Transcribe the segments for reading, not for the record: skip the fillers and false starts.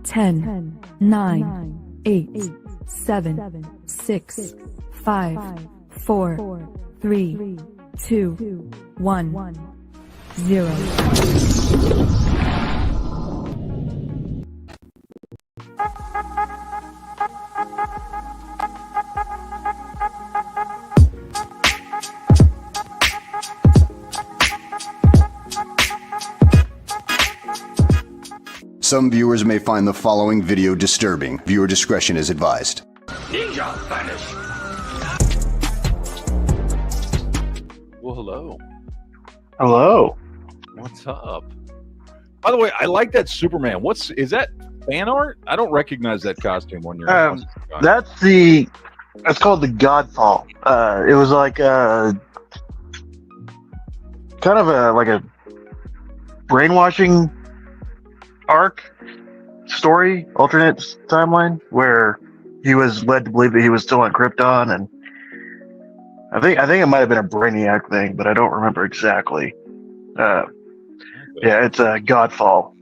10, 9, 8, 7, 6, 5, 4, 3, 2, 1, 0. Some viewers may find the following video disturbing. Viewer discretion is advised. Ninja vanish. Well, hello. Hello. What's up? By the way, I like that Superman. Is that fan art? I don't recognize that costume when you're. That's called the Godfall. It was like kind of a brainwashing arc story, alternate timeline, where he was led to believe that he was still on Krypton, and I think it might have been a Brainiac thing, but I don't remember exactly. Yeah, it's a Godfall.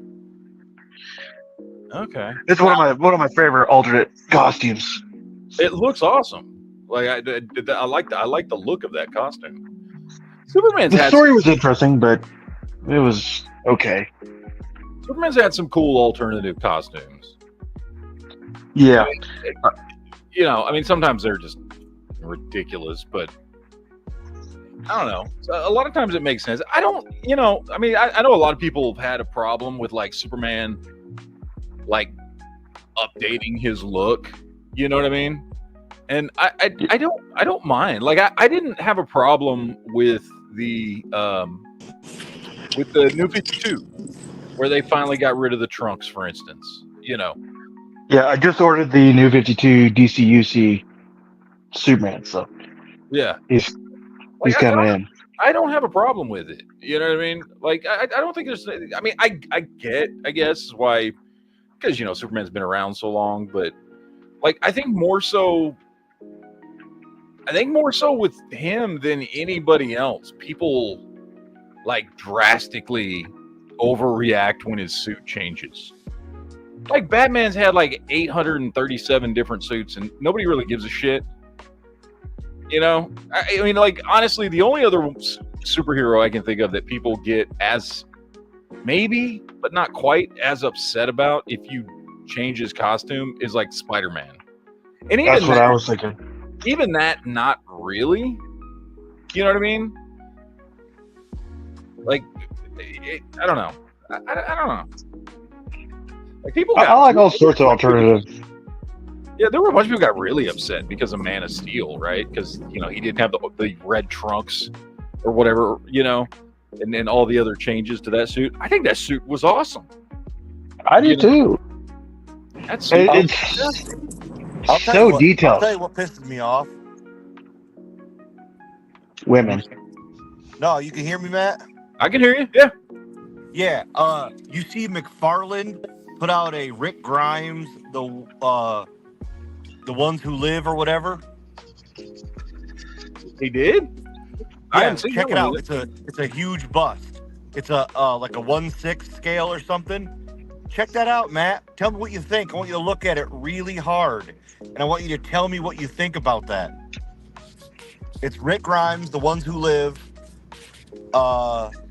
Okay, it's one of my favorite alternate costumes. It looks awesome. Like I like the look of that costume. Superman's the story was interesting, but it was okay. Superman's had some cool alternative costumes. Yeah. I mean, sometimes they're just ridiculous, but I don't know. A lot of times it makes sense. I know a lot of people have had a problem with like Superman, like updating his look. You know what I mean? And I don't mind. Like I didn't have a problem with the New 52. Where they finally got rid of the trunks, for instance. Yeah, I just ordered the New 52 DCUC Superman, so yeah, he's coming in. I don't have a problem with it. You know what I mean? Like, I don't think there's. I mean, I guess why, because Superman's been around so long, but like, I think more so with him than anybody else. People like drastically overreact when his suit changes. Like Batman's had like 837 different suits and nobody really gives a shit. I mean, like, honestly, the only other superhero I can think of that people get as maybe, but not quite as upset about if you change his costume is like Spider-Man. And even that's what I was thinking. Even that, not really. You know what I mean? Like, I don't know. I don't know. Like people, I like all sorts of alternatives. Yeah, there were a bunch of people got really upset because of Man of Steel, right? Because he didn't have the red trunks or whatever, and then all the other changes to that suit. I think that suit was awesome. I do too. That suit, it's so detailed. I'll tell you what pisses me off. Women. No, you can hear me, Matt? I can hear you. Yeah. Yeah. You see McFarlane put out a Rick Grimes, the Ones Who Live or whatever. He did? Yeah, I haven't seen check it out. It's a huge bust. It's a like a 1/6 scale or something. Check that out, Matt. Tell me what you think. I want you to look at it really hard, and I want you to tell me what you think about that. It's Rick Grimes, The Ones Who Live,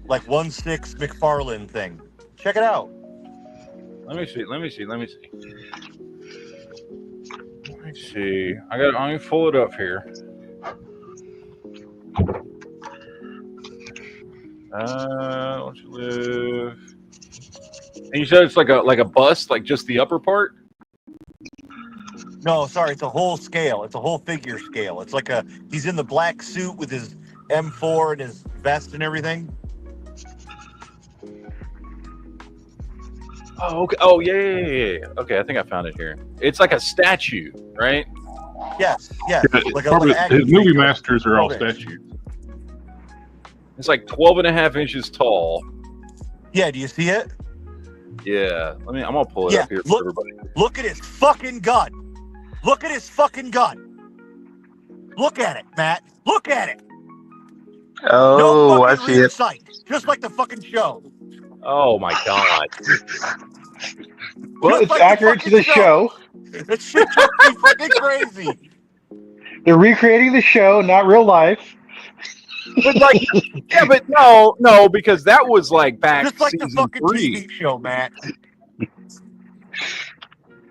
like 1/6 McFarlane thing. Check it out. Let me see. I'm gonna pull it up here. Don't you live? And you said it's like a bust, like just the upper part? No, sorry, it's a whole scale. It's a whole figure scale. It's like he's in the black suit with his M4 and his vest and everything. Oh, okay. Oh, yeah. Okay, I think I found it here. It's like a statue, right? Yes. His movie masters are all statues. It's like 12 and a half inches tall. Yeah, do you see it? Yeah. I'm gonna pull it up here for everybody. Look at his fucking gun. Look at his fucking gun. Look at it, Matt. Look at it. Oh, I see it. Sight, just like the fucking show. Oh my god. Well, it's accurate to the show. That shit drove me fucking crazy. They're recreating the show, not real life. But like, yeah, but no, because that was like back Just like the season fucking 3. TV show, Matt.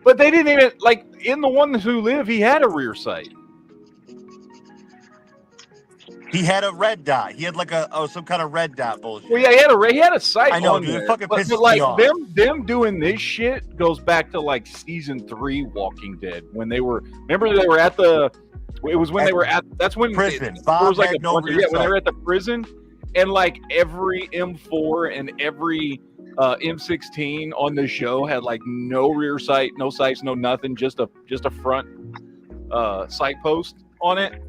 But they didn't even like in the one who live. He had a rear sight. He had a red dot. He had like some kind of red dot bullshit. Well, yeah, he had a sight. I know, on dude. there. It fucking But pisses like me off. them doing this shit goes back to like season 3 Walking Dead when they were. Remember they were at the. It was when they were at. That's when prison. There Bob was like had a no bunch of, rear when they sight. were at the prison, and like every M4 and every M16 on the show had like no rear sight, no sights, no nothing, just a front sight post on it.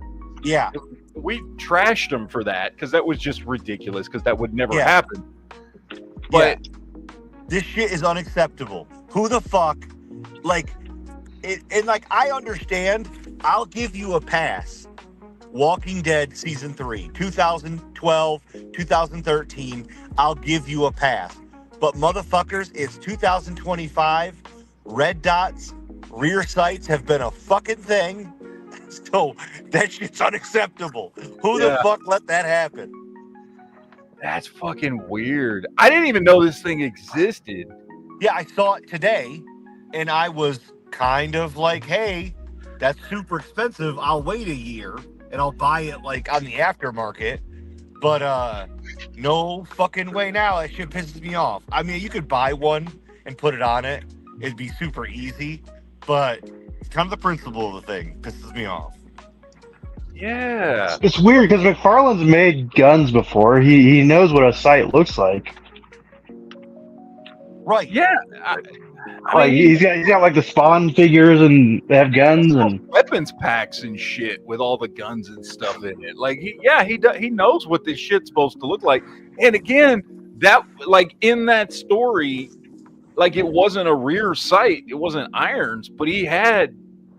Yeah. We trashed them for that because that was just ridiculous because that would never Yeah. happen. But this shit is unacceptable. Who the fuck? Like, and like, I understand. I'll give you a pass. Walking Dead season 3, 2012, 2013. I'll give you a pass. But motherfuckers, it's 2025. Red dots, rear sights have been a fucking thing. So that shit's unacceptable. Who the fuck let that happen? that's fucking weird. I didn't even know this thing existed. Yeah, I saw it today, and I was kind of like, hey, that's super expensive. I'll wait a year, and I'll buy it, like, on the aftermarket. But, no fucking way now. That shit pisses me off. I mean, you could buy one and put it on it. It'd be super easy. But it's kind of the principle of the thing. Pisses me off. Yeah. It's weird because McFarlane's made guns before. He knows what a sight looks like. Right. Yeah. Like he's got like the Spawn figures and they have guns and weapons packs and shit with all the guns and stuff in it. Like he knows what this shit's supposed to look like. And again, that like in that story, like it wasn't a rear sight, it wasn't irons, but he had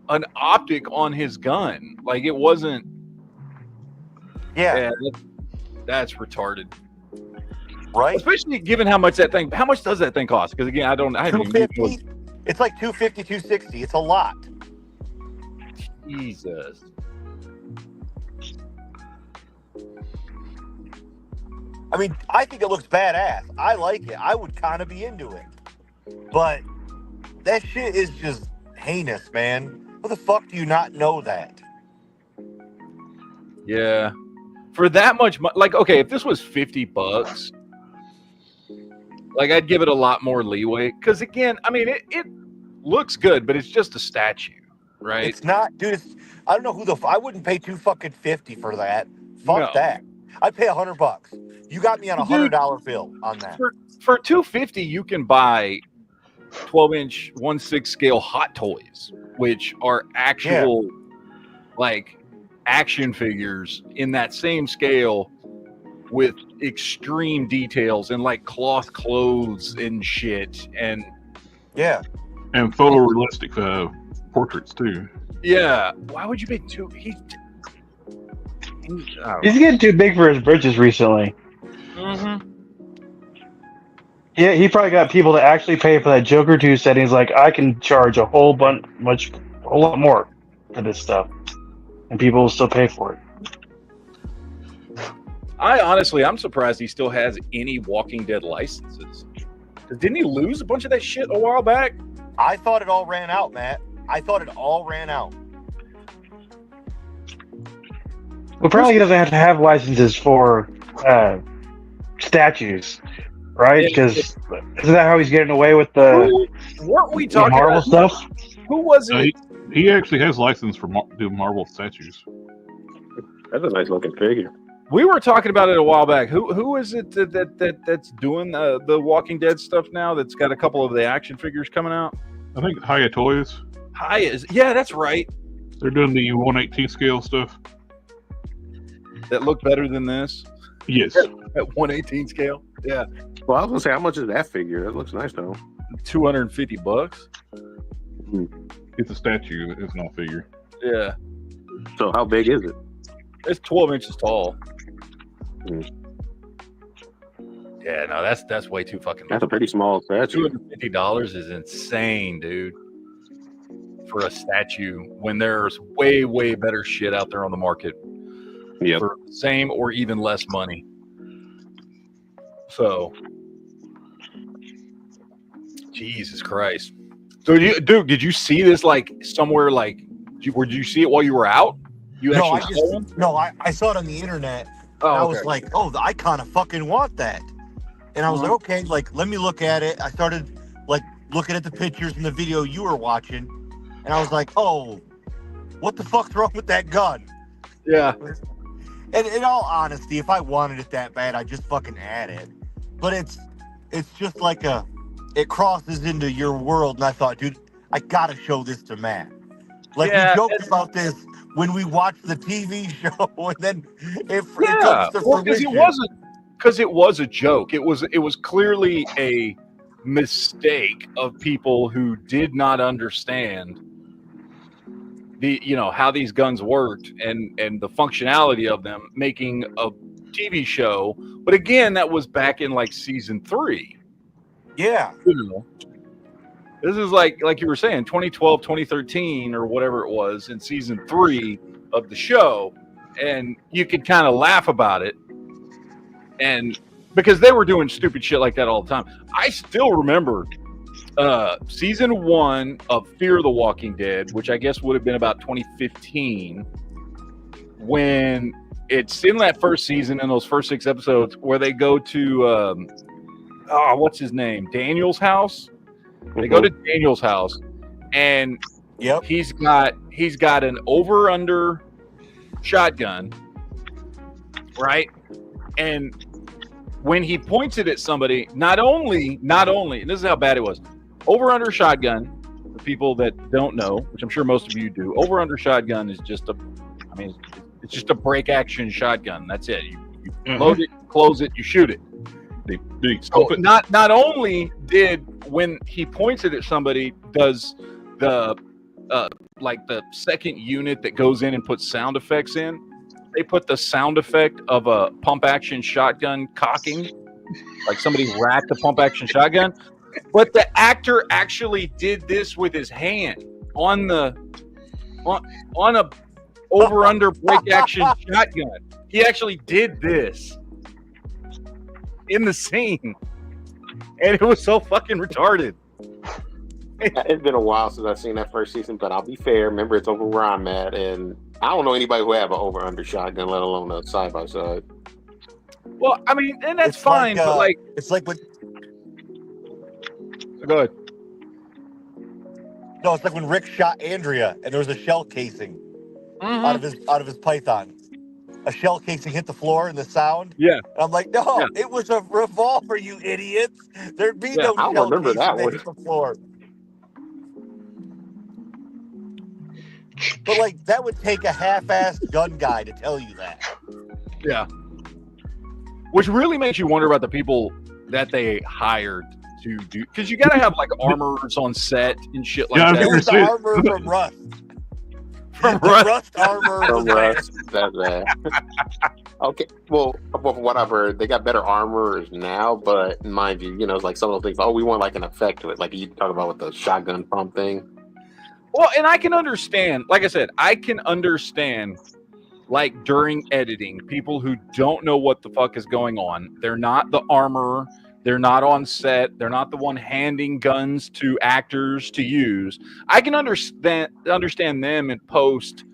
an optic on his gun. Like it wasn't. Yeah. That's retarded. Right. Especially given how much that thing. How much does that thing cost? Because again, I haven't even. $250. It's like $250, $260. It's a lot. Jesus. I mean, I think it looks badass. I like it. I would kind of be into it. But that shit is just heinous, man. How the fuck do you not know that? Yeah. For that much money, like, okay, if this was $50, like, I'd give it a lot more leeway. Because, again, I mean, it looks good, but it's just a statue, right? It's not, dude. I don't know who I wouldn't pay $250 for that. Fuck No. that. I'd pay $100. You got me on a $100 bill on that. For $250, you can buy 12-inch 1/6 scale Hot Toys, which are actual, like, action figures in that same scale with extreme details and like cloth clothes and shit and and photorealistic portraits too. Yeah, why would you pay two? He's getting too big for his britches recently. Mm-hmm. Yeah, he probably got people to actually pay for that Joker 2 set. He's like, I can charge a whole lot more for this stuff, and people will still pay for it. I'm surprised he still has any Walking Dead licenses. Didn't he lose a bunch of that shit a while back? I thought it all ran out, Matt. I thought it all ran out. Well, probably he doesn't have to have licenses for statues, right? Because isn't that how he's getting away with the weren't we talking Marvel about stuff? Who was it? He actually has license for doing Marvel statues. That's a nice looking figure. We were talking about it a while back. Who is it that's doing the Walking Dead stuff now? That's got a couple of the action figures coming out. I think Hiya Toys. Yeah, that's right. They're doing the 1/18 scale stuff. That look better than this. Yes. At 1/18 scale. Yeah. Well, I was gonna say, how much is that figure? That looks nice though. $250. It's a statue. It's not a figure. Yeah. So how big is it? It's 12 inches tall. Yeah, no, that's way too fucking. That's a pretty small statue. $250 is insane, dude. For a statue, when there's way better shit out there on the market Yep. for the same or even less money. So, Jesus Christ. So, did you see this like somewhere? Like, did you see it while you were out? You No, actually saw one? I saw it on the internet. Oh, and I okay. was like, oh, I kind of fucking want that. And I was like, okay, like, let me look at it. I started like looking at the pictures and the video you were watching. And I was like, oh, what the fuck's wrong with that gun? Yeah. And in all honesty, if I wanted it that bad, I'd just fucking add it. But it's just like it crosses into your world. And I thought, dude, I gotta show this to Matt. Like, Yeah, we joked about this when we watched the TV show, and then it comes to because fruition. it was a joke. It was clearly a mistake of people who did not understand how these guns worked and the functionality of them, making a TV show. But again, that was back in like season 3. Yeah. This is like you were saying, 2012, 2013, or whatever it was, in season 3 of the show, and you could kind of laugh about it, and because they were doing stupid shit like that all the time. I still remember season 1 of Fear the Walking Dead, which I guess would have been about 2015, when it's in that first season, in those first 6 episodes, where they go to what's his name, Daniel's house. They go to Daniel's house, and he's got an over-under shotgun, right? And when he points it at somebody, not only, and this is how bad it was, over-under shotgun, for people that don't know, which I'm sure most of you do, over-under shotgun is just it's just a break-action shotgun. That's it. You load it, close it, you shoot it. So not only did, when he points it at somebody, does the like the second unit that goes in and puts sound effects in, they put the sound effect of a pump action shotgun cocking, like somebody racked a pump action shotgun, but the actor actually did this with his hand on a over under break action shotgun. He actually did this in the scene, and it was so fucking retarded. It's been a while since I've seen that first season, but I'll be fair. Remember, it's over where I'm at, and I don't know anybody who have an over-under shotgun, let alone a side-by-side. Well, I mean, and that's fine, but like... It's like when... Go ahead. No, it's like when Rick shot Andrea, and there was a shell casing out of his Python. A shell casing hit the floor and the sound. Yeah. And I'm like, no, it was a revolver, you idiots. There'd be no I shell remember casing that that one. hit the floor. But like, that would take a half-assed gun guy to tell you that. Yeah. Which really makes you wonder about the people that they hired to do, because you got to have like armors on set and shit like that. It was the armor from Rust. From the Rust armor From was Rust. That's okay. Well, from what I've heard, they got better armors now, but mind you, it's like some of those things. Oh, we want like an effect to it, like you talk about with the shotgun pump thing. Well, and I can understand, like I said, like during editing, people who don't know what the fuck is going on. They're not the armorer. They're not on set. They're not the one handing guns to actors to use. I can understand them in post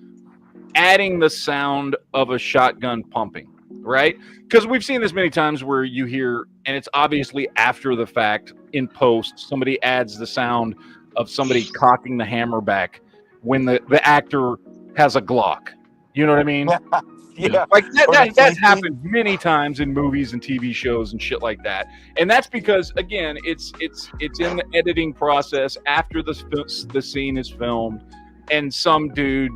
adding the sound of a shotgun pumping, right? Because we've seen this many times where you hear, and it's obviously after the fact, in post, somebody adds the sound of somebody cocking the hammer back when the actor has a Glock. You know what I mean? Yeah. Like that's happened many times in movies and TV shows and shit like that. And that's because, again, it's in the editing process after the scene is filmed, and some dude,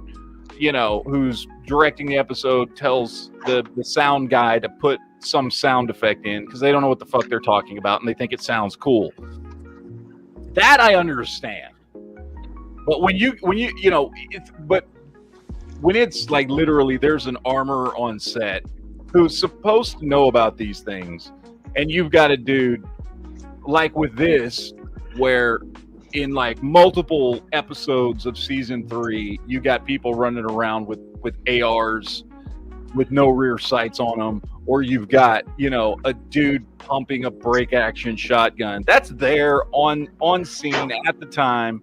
who's directing the episode tells the sound guy to put some sound effect in because they don't know what the fuck they're talking about and they think it sounds cool. That I understand. But when it's like literally there's an armorer on set who's supposed to know about these things, and you've got a dude like with this, where in like multiple episodes of season 3, you got people running around with ARs with no rear sights on them, or you've got, you know, a dude pumping a break action shotgun that's there on scene at the time,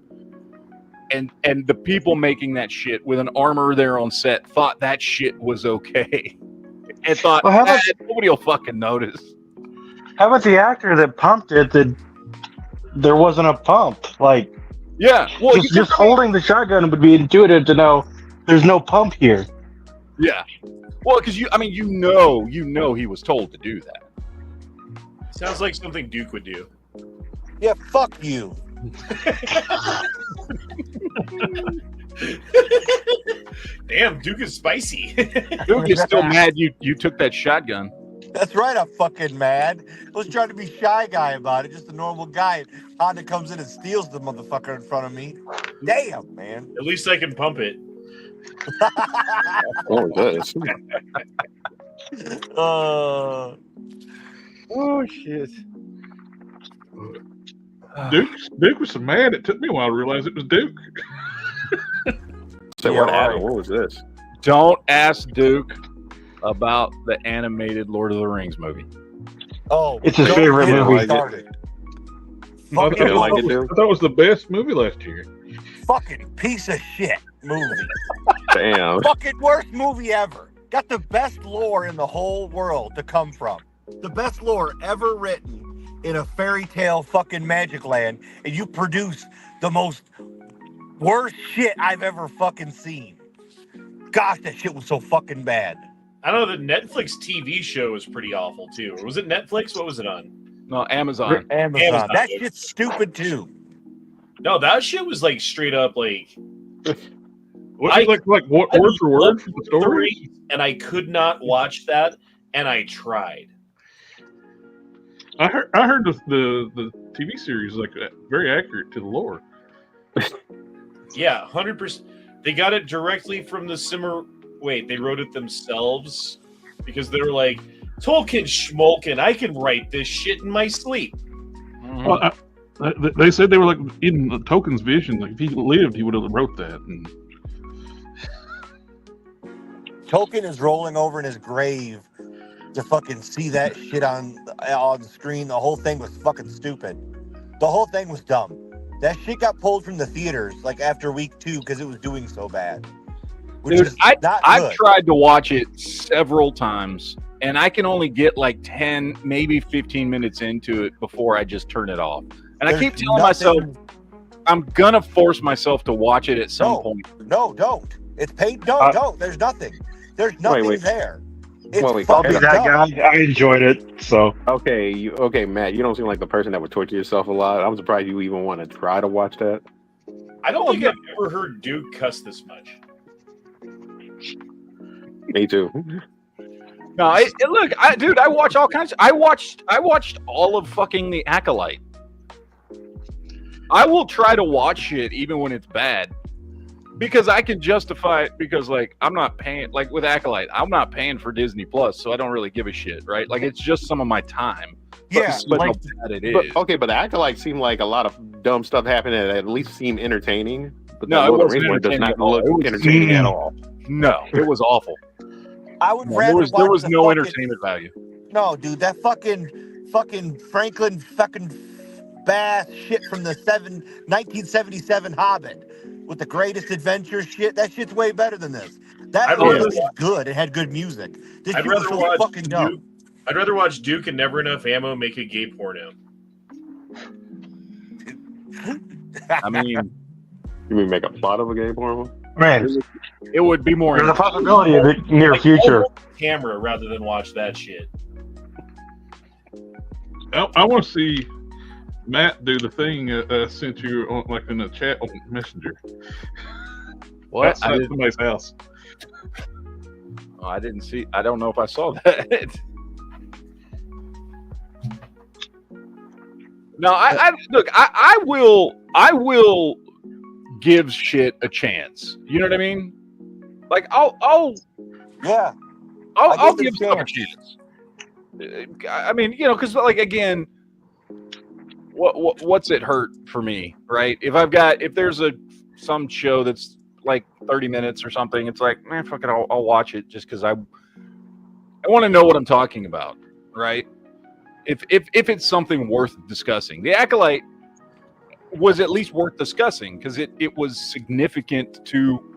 and the people making that shit with an armor there on set thought that shit was okay and thought nobody will fucking notice. How about the actor that pumped it? That there wasn't a pump. Like, yeah, well, just holding the shotgun would be intuitive to know there's no pump here. Yeah, well, because you know he was told to do that. Sounds like something Duke would do. Yeah, fuck you. Damn, Duke is spicy. Duke is still mad you took that shotgun. That's right, I'm fucking mad. I was trying to be shy guy about it, just a normal guy. Honda comes in and steals the motherfucker in front of me. Damn, man. At least I can pump it. Oh, yes. Oh shit. Duke was so mad it took me a while to realize it was Duke. So what happened? What was this? Don't ask Duke about the animated Lord of the Rings movie. Oh, it's his favorite movie. I thought it was the best movie last year. Fucking piece of shit movie. Damn. Fucking worst movie ever. Got the best lore in the whole world to come from. The best lore ever written in a fairy tale fucking magic land, and you produce the most worst shit I've ever fucking seen. Gosh, that shit was so fucking bad. I don't know, the Netflix TV show was pretty awful too. Or was it Netflix? What was it on? No, Amazon. Amazon. That shit's stupid too. No, that shit was like straight up like. What like word for word for the story? And I could not watch that, and I tried. I heard the TV series is like very accurate to the lore. Yeah, 100%. They got it directly from the Simmer. Wait, they wrote it themselves because they were like, Tolkien schmolkin, I can write this shit in my sleep. Mm-hmm. Well, they said they were like in Tolkien's vision. Like if he lived, he would have wrote that. And Tolkien is rolling over in his grave to fucking see that shit on the screen. The whole thing was fucking stupid. The whole thing was dumb. That shit got pulled from the theaters like after week 2 because it was doing so bad. Dude, I've tried to watch it several times, and I can only get like 10, maybe 15 minutes into it before I just turn it off. And I keep telling myself, I'm gonna force myself to watch it at some point. No, don't. It's paid. Don't. There's nothing. There's nothing there. It's I'll be that guy. I enjoyed it. So okay, Matt. You don't seem like the person that would torture yourself a lot. I'm surprised you even want to try to watch that. I don't think I've ever heard Duke cuss this much. Me too. No, look, I watch all kinds. I watched all of fucking The Acolyte. I will try to watch it even when it's bad, because I can justify it. Because like I'm not paying, like with Acolyte, I'm not paying for Disney Plus, so I don't really give a shit, right? Like it's just some of my time. Yeah, but how bad it is. But the Acolyte seemed like a lot of dumb stuff happened that at least seemed entertaining. But no, it wasn't does not look entertaining at all. No, it was awful. I would rather there was no entertainment value. No, dude, that fucking Franklin fucking Bass shit from the 1977 Hobbit with the greatest adventure shit. That shit's way better than this. That was good. It had good music. This shit was so fucking dumb. I'd rather watch Duke and Never Enough Ammo make a gay porno. I mean, you mean make a plot of a gay porno? Man, it would be more. There's a possibility of the near future. Camera rather than watch that shit. I want to see Matt do the thing sent you on, like in the chat on Messenger. What? Outside somebody's house. Oh, I didn't see. I don't know if I saw that. No, I look. I will give shit a chance. You know what I mean? Like I'll give stuff a chance. I mean, because like again, what's it hurt for me, right? If there's some show that's like 30 minutes or something, it's like, man, fuck it, I'll watch it just because I want to know what I'm talking about, right? If it's something worth discussing, The Acolyte was at least worth discussing because it was significant to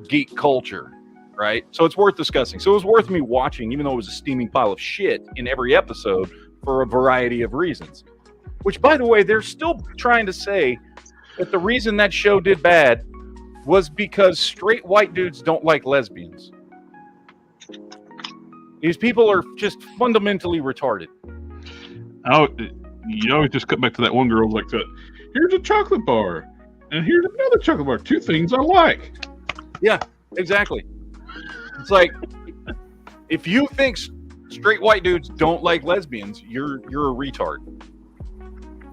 geek culture, right? So it's worth discussing. So it was worth me watching, even though it was a steaming pile of shit in every episode for a variety of reasons. Which, by the way, they're still trying to say that the reason that show did bad was because straight white dudes don't like lesbians. These people are just fundamentally retarded. You always just cut back to that one girl like that. Here's a chocolate bar, and here's another chocolate bar. Two things I like. Yeah, exactly. It's like, if you think straight white dudes don't like lesbians, you're a retard.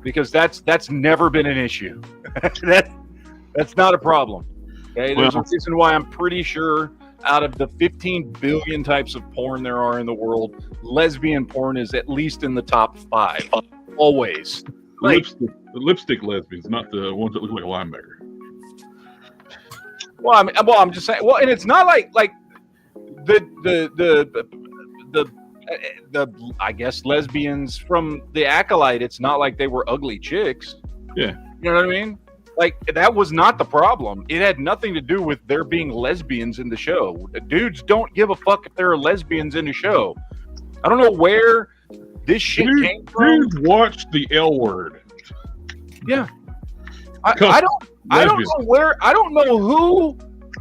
Because that's never been an issue. That's not a problem. Okay, there's a reason why I'm pretty sure out of the 15 billion types of porn there are in the world, lesbian porn is at least in the top 5. Always. Like, The lipstick lesbians, not the ones that look like a linebacker. Well, I'm just saying. Well, and it's not like the I guess lesbians from The Acolyte. It's not like they were ugly chicks. Yeah, you know what I mean. Like, that was not the problem. It had nothing to do with there being lesbians in the show. Dudes don't give a fuck if there are lesbians in the show. I don't know where this shit came from. Dudes watched the L Word. Yeah, I don't know who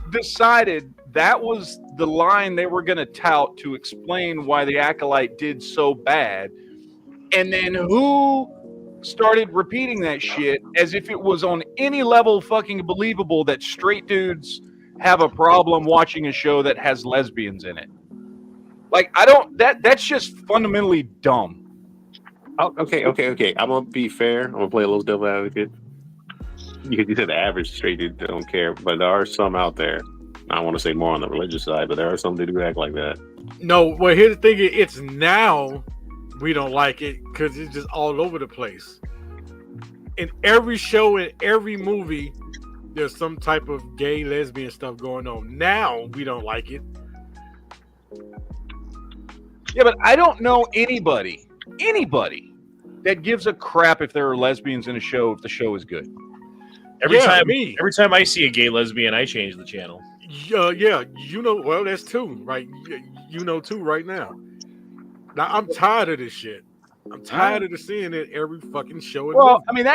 decided that was the line they were going to tout to explain why The Acolyte did so bad, and then who started repeating that shit as if it was on any level fucking believable that straight dudes have a problem watching a show that has lesbians in it. Like, that's just fundamentally dumb. Oh, okay. I'm gonna be fair. I'm gonna play a little devil advocate. You said the average straight dude don't care, but there are some out there. I don't want to say more on the religious side, but there are some that do act like that. No, well, here's the thing: it's now we don't like it because it's just all over the place. In every show, in every movie, there's some type of gay, lesbian stuff going on. Now we don't like it. Yeah, but I don't know anybody that gives a crap if there are lesbians in a show if the show is good. Every time I see a gay lesbian, I change the channel. Yeah, well, that's two, right? Two right now. Now, I'm tired of this shit. I'm tired of seeing it every fucking show. Well, I mean,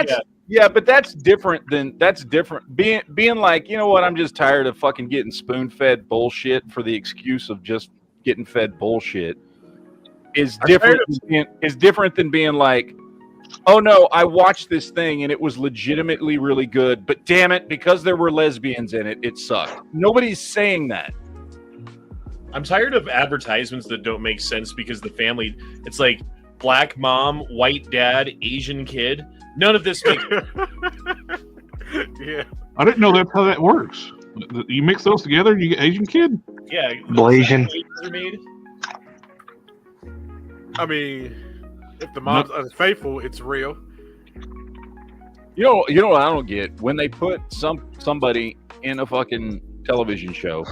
but that's different than being like, you know what? I'm just tired of fucking getting spoon-fed bullshit for the excuse of just getting fed bullshit. Is different than being like, oh no, I watched this thing and it was legitimately really good, but damn it, because there were lesbians in it, it sucked. Nobody's saying that. I'm tired of advertisements that don't make sense because the family, it's like black mom, white dad, Asian kid. None of this makes sense. Yeah. I didn't know that's how that works. You mix those together and you get Asian kid? Yeah. Blasian. I mean, if the mom's unfaithful, it's real. You know what I don't get? When they put somebody in a fucking television show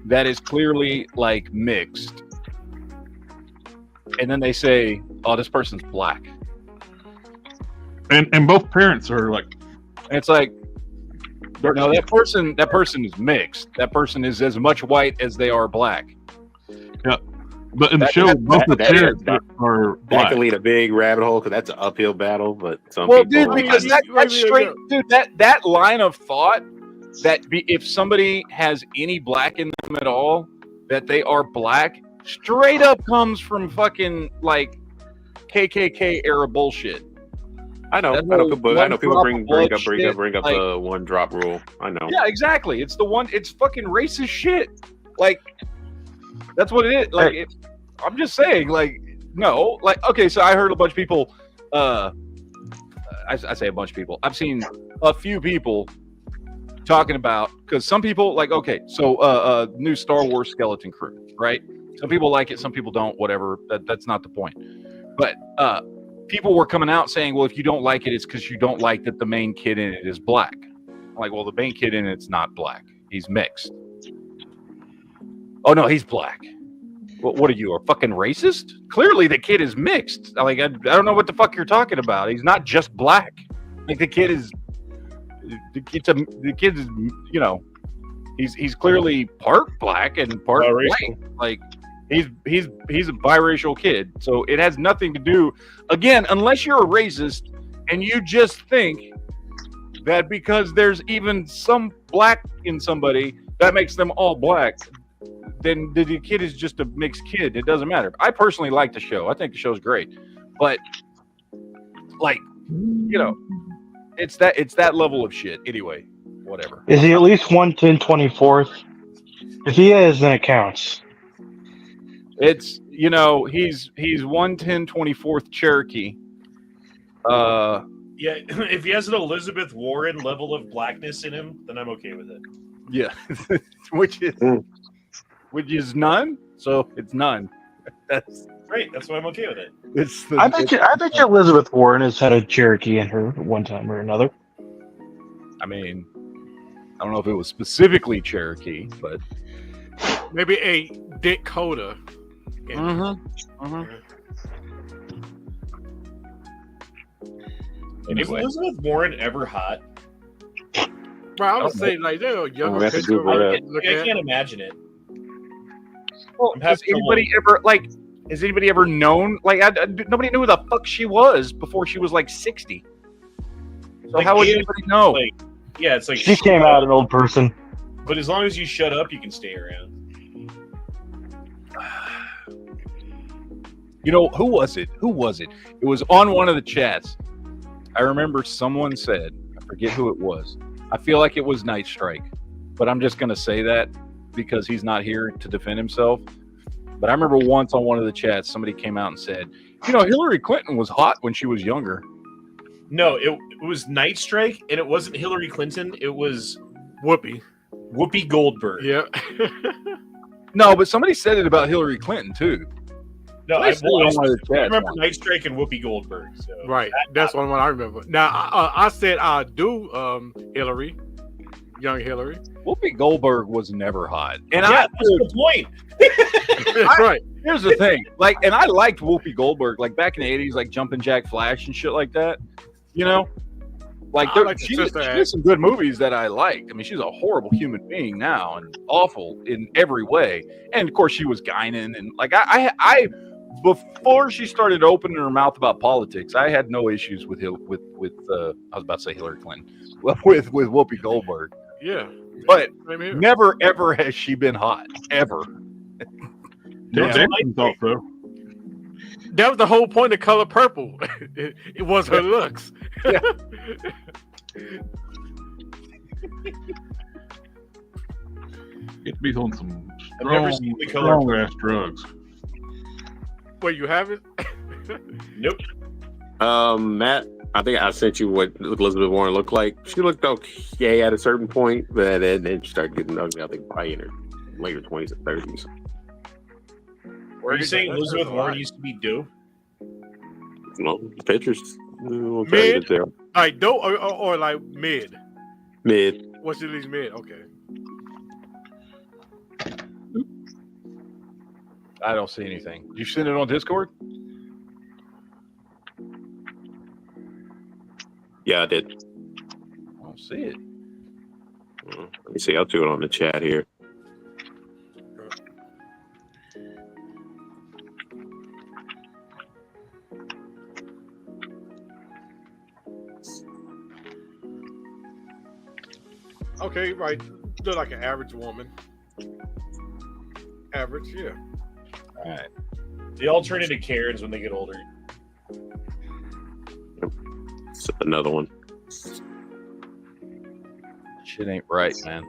that is clearly like mixed, and then they say, "Oh, this person's black," and both parents are like, and it's like, no, that person is mixed. That person is as much white as they are black. Yeah. But in the show, both the parents are black. That can lead a big rabbit hole because that's an uphill battle. But some people, dude, because that's straight, dude. That line of thought if somebody has any black in them at all, that they are black, straight up comes from fucking like KKK era bullshit. I know people bring up the one drop rule. I know. Yeah, exactly. It's fucking racist shit. Like, that's what it is. Like, I'm just saying, like, no, like, okay, so I heard a bunch of people, I say a bunch of people, I've seen a few people talking about, because some people, like, okay, so new Star Wars skeleton crew, right? Some people like it, some people don't. Whatever. That's not the point. But people were coming out saying, "Well, if you don't like it, it's because you don't like that the main kid in it is black." I'm like, well, the main kid in it's not black. He's mixed. Oh no, he's black. Well, what are you, a fucking racist? Clearly, the kid is mixed. Like, I don't know what the fuck you're talking about. He's not just black. Like the kid is, the kid is, you know, he's clearly part black and part white. Like, he's a biracial kid. So it has nothing to do. Again, unless you're a racist and you just think that because there's even some black in somebody that makes them all black, then the kid is just a mixed kid. It doesn't matter. I personally like the show. I think the show's great, but like, you know, it's that level of shit. Anyway, whatever. Is he at least 110/24th? If he is, then it counts. It's, you know, he's 110/24th Cherokee. Yeah, if he has an Elizabeth Warren level of blackness in him, then I'm okay with it. Yeah, which is none. So it's none. That's great. That's why I'm okay with it. I bet you Elizabeth Warren has had a Cherokee in her one time or another. I mean, I don't know if it was specifically Cherokee, but maybe a Dakota. Anyway. Is Elizabeth Warren ever hot? Well, I would say like they're a younger picture. I can't imagine it. Well, has anybody ever known? Like, nobody knew who the fuck she was before she was like 60. So like, how would anybody know? Like, yeah, it's like she came out an old person. But as long as you shut up, you can stay around. You know, who was it? It was on one of the chats. I remember someone said, I forget who it was. I feel like it was Night Strike, but I'm just going to say that because he's not here to defend himself. But I remember once on one of the chats, somebody came out and said, you know, Hillary Clinton was hot when she was younger. No, it was Night Strike, and it wasn't Hillary Clinton. It was Whoopi Goldberg. Yeah. No, but somebody said it about Hillary Clinton, too. No, I remember Night Strike and Whoopi Goldberg. So right, that's one I remember. Now, I said I do Hillary, young Hillary. Whoopi Goldberg was never hot, and that's the point. Right. Here's the thing, like, and I liked Whoopi Goldberg, like back in the '80s, like Jumpin' Jack Flash and shit like that. You know, like she did some good movies that I liked. I mean, she's a horrible human being now and awful in every way. And of course, she was Guinan, and like I before she started opening her mouth about politics, I had no issues with I was about to say Hillary Clinton, well, with Whoopi Goldberg. Yeah, but never ever has she been hot ever. That was the whole point of Color Purple. It was her looks. Yeah. It be on some I've never seen the color ass drugs. Wait, you haven't? Nope. Matt, I think I sent you what Elizabeth Warren looked like. She looked okay at a certain point, but then she started getting ugly. I think probably in her later 20s and 30s. Are you saying Elizabeth Warren used to be dope? No, the pictures. Mid? Like dope or like mid? Mid. What's at least mid? Okay. I don't see anything. You send it on Discord? Yeah, I did. I don't see it. Let me see. I'll do it on the chat here. Okay, right. Look like an average woman. Average, yeah. All right. They all turn into Karens when they get older. It's another one. Shit ain't right, man.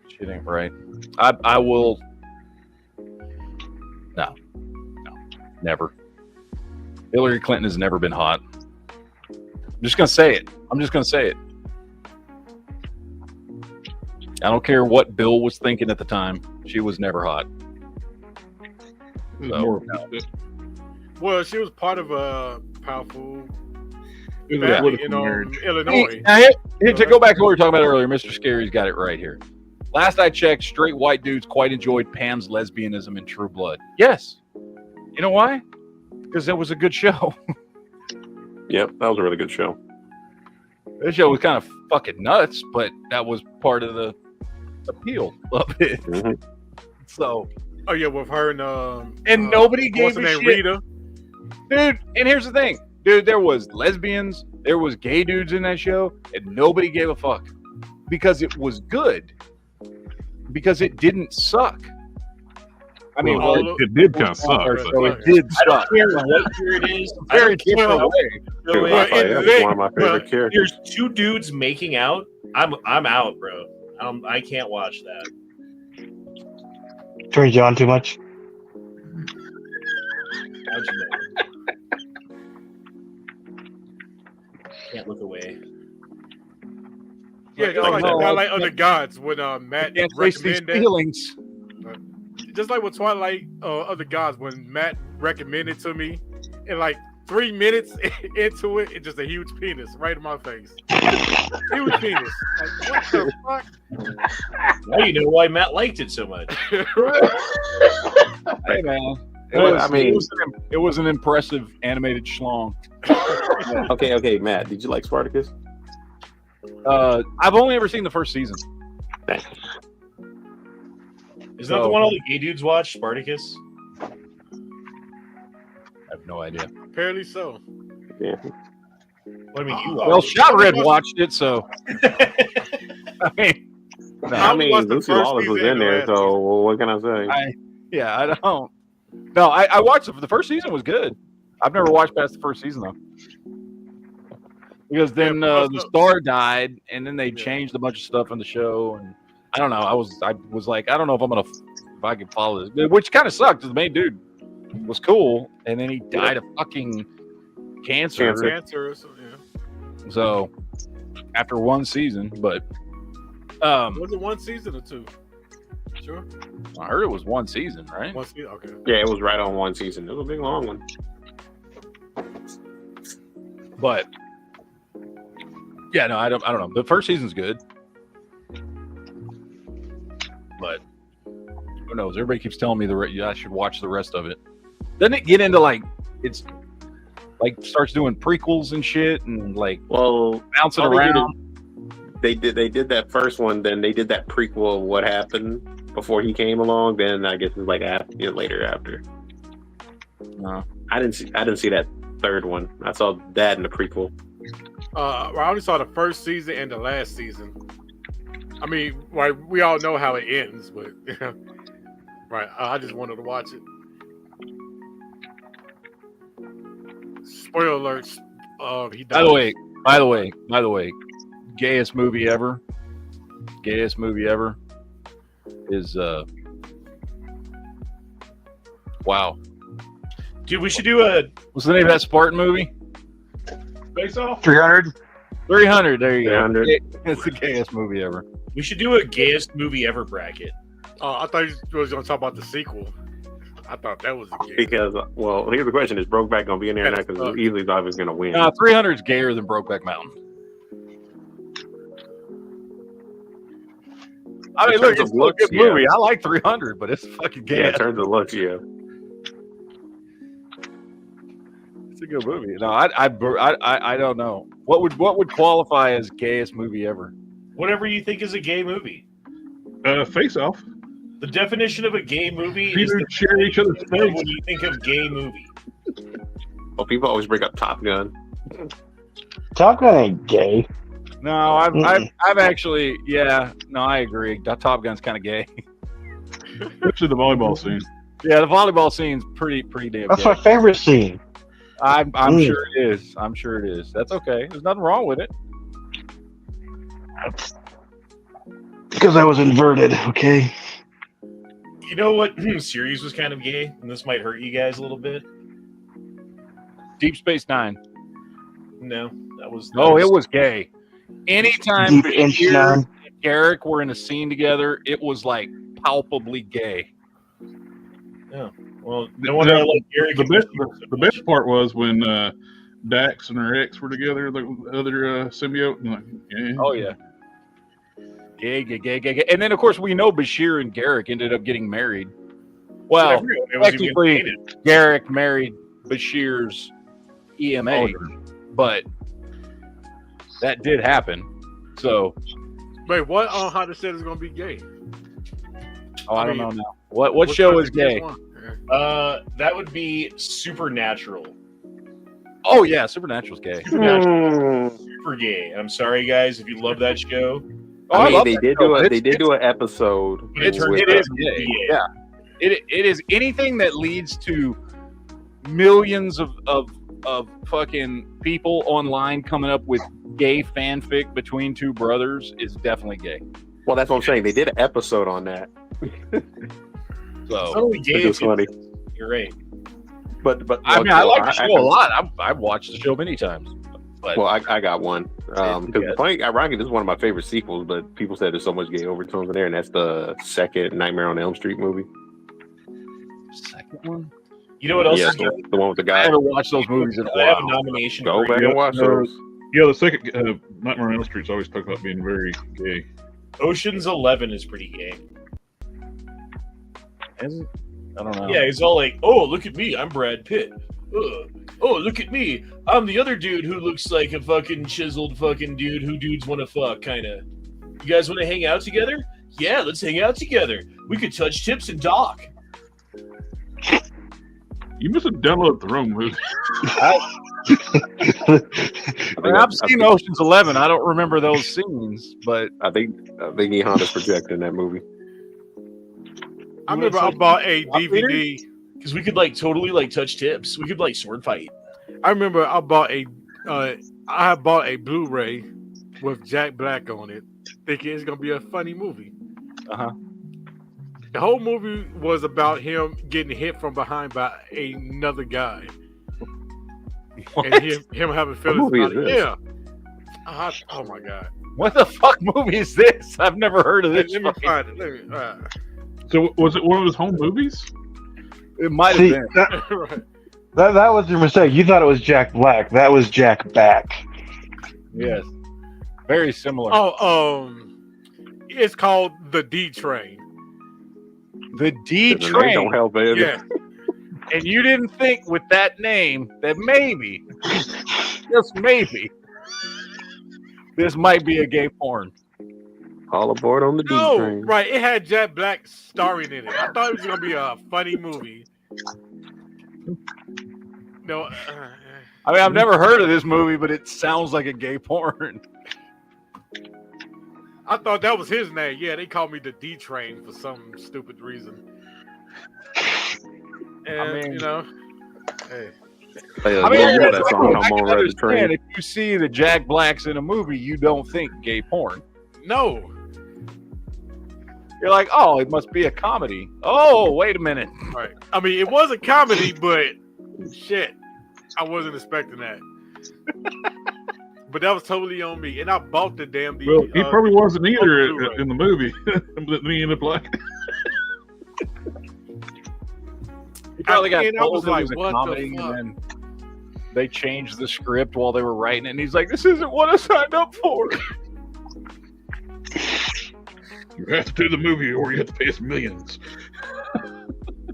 Shit ain't right. I will. No, never. Hillary Clinton has never been hot. I'm just gonna say it. I don't care what Bill was thinking at the time. She was never hot. It was So, more. no. Well, she was part of a powerful It was a family in political marriage. Illinois. Now, to go back to what we were talking about earlier, Mr. Scary's got it right here. Last I checked, straight white dudes quite enjoyed Pam's lesbianism in True Blood. Yes. You know why? Because that was a good show. Yep, that was a really good show. This show was kind of fucking nuts, but that was part of the appeal of it. Mhm. So, Oh yeah, with her and nobody gave what's her a name, shit. Rita. Dude, and here's the thing. Dude, there was lesbians, there was gay dudes in that show, and nobody gave a fuck. Because it was good. Because it didn't suck. I mean, Well, well, It did kind of suck. so so But it did I don't suck. care what year it is. I Very don't care different what way. show Dude, it I is. thought that was one of my favorite But characters. there's two dudes making out. I'm out, bro. I can't watch that. Turns you on too much. How'd you know? Can't look away. Yeah, just like no, Twilight of the Gods when Matt Can't face these recommended. feelings. Just like with Twilight of the Gods when Matt recommended to me, and like 3 minutes into it, it's just a huge penis right in my face. Huge penis. Like, what the fuck? Now you know why Matt liked it so much. Hey, man. Well, I mean- it was an impressive animated schlong. Okay, Matt, did you like Spartacus? I've only ever seen the first season. Thanks. Isn't that the one all the gay dudes watch, Spartacus? I have no idea. Apparently so. Yeah. What I mean, you Well, watch Shot Red watched it, so. I mean, no, I mean, watched the Lucy first Lawless was season in there, and the last so well, what can I say? I don't. No, I watched it. The first season was good. I've never watched past the first season though, because then the star died, and then they changed a bunch of stuff in the show, and I don't know. I was like, I don't know if I can follow this, which kind of sucked. The main dude was cool, and then he died of fucking cancer. Cancer or something. Yeah. So after one season, but Was it one season or two? Sure. I heard it was one season, right? One season. Okay. Yeah, it was right on one season. It was a big long one. But yeah, no, I don't know. The first season's good, but who knows? Everybody keeps telling me I should watch the rest of it. Doesn't it get into like it's like starts doing prequels and shit and like Well, bouncing all they did around? They did that first one, then they did that prequel of what happened before he came along. Then I guess it's like later after. No. I didn't see that third one. I saw that in the prequel. Well, I only saw the first season and the last season. I mean, right, we all know how it ends, but right, I just wanted to watch it. Spoiler alerts. He died. By the way, gayest movie ever is wow. Dude, we should do a. What's the name of that Spartan movie? Face Off. 300. 300. There you go. 300. It's the gayest movie ever. We should do a gayest movie ever bracket. I thought you was going to talk about the sequel. I thought that was a game. Because, well, here's the question: is Brokeback gonna be in there now? Because easily Zavi's gonna win. 300 is gayer than Brokeback Mountain. I mean, look, it's a good movie. I like 300, but it's fucking gay. Yeah, in terms of looks, yeah. It's a good movie. No, I don't know. What would qualify as gayest movie ever? Whatever you think is a gay movie. Face Off. The definition of a gay movie is People the share each other's face. when you think of gay movie. Well, people always bring up Top Gun. Top Gun ain't gay. No, I've actually, yeah, no, I agree. Top Gun's kind of gay. Especially the volleyball scene. Yeah, the volleyball scene's pretty damn That's gay. my favorite scene. I'm sure it is. I'm sure it is. That's okay. There's nothing wrong with it. Because I was inverted, okay? You know what series was kind of gay? And this might hurt you guys a little bit. Deep Space Nine. No, that was. It was gay. Anytime Deep Inch Bashir Nine. and Garrick were in a scene together, it was like palpably gay. Yeah. Well, no wonder I like Eric. The best part was when Dax and her ex were together, the other symbiote. And like, yeah. Oh yeah. Gay. And then of course we know Bashir and Garrick ended up getting married. Well, technically, Garrick married Bashir's EMA, but that did happen. So, wait, what on how they said it's gonna be gay? Oh, I don't know now. What show is gay? That would be Supernatural. Oh yeah, Supernatural's gay. Super gay. I'm sorry, guys, if you love that show. Oh, I mean, they did do an episode. It is gay. Yeah. It is anything that leads to millions of fucking people online coming up with gay fanfic between two brothers is definitely gay. Well, that's what I'm saying. They did an episode on that. So it's only gay. It's funny. You're right. But I mean, I like the show a lot. I've watched the show many times. But well, I got one because ironically, this is one of my favorite sequels. But people said there's so much gay overtones in there, and that's the second Nightmare on Elm Street movie. Second one. You know what else? Yeah, is gay? the one with the guy. I haven't watched those movies in a I have a while. nomination. Go back and watch those. Yeah, the second Nightmare on Elm Street's always talked about being very gay. Ocean's 11 is pretty gay. Is it? I don't know. Yeah, he's all like, "Oh, look at me, I'm Brad Pitt. Oh, look at me, I'm the other dude who looks like a fucking chiseled fucking dude who dudes want to fuck, kind of. You guys want to hang out together? Yeah, let's hang out together. We could touch tips and dock." You must have downloaded the wrong movie. I've seen Ocean's 11. I don't remember those scenes, but I think E Honda's projecting that movie. I remember I bought a DVD because we could like totally like touch tips. We could like sword fight. I remember I bought a Blu-ray with Jack Black on it, thinking it's gonna be a funny movie. The whole movie was about him getting hit from behind by another guy, and him having feelings about it. Yeah. Oh my god. What the fuck movie is this? I've never heard of this. Let me find it. So was it one of his home movies? It might have been. Right. That was your mistake. You thought it was Jack Black. That was Jack Back. Yes. Very similar. It's called The D Train. The D Train. Don't help it. Yeah. And you didn't think with that name that maybe, just maybe, this might be a gay porn. All aboard on the D train. Right. It had Jack Black starring in it. I thought it was gonna be a funny movie. No. I mean, I've never heard of this movie, but it sounds like a gay porn. I thought that was his name. Yeah, they called me the D Train for some stupid reason. And, I mean, you know, hey. I mean, you know that song, I Come can On, Ride the Train. understand if you see the Jack Blacks in a movie, you don't think gay porn. No. You're like, oh, it must be a comedy. Oh, wait a minute. Right. I mean, it was a comedy, but shit, I wasn't expecting that. But that was totally on me, and I bought the damn DVD. Well, he probably wasn't either in the movie. But he ended up like. He probably got I told was it like, was a what comedy, the fuck? and then they changed the script while they were writing it, and he's like, this isn't what I signed up for. You have to do the movie, or you have to pay us millions.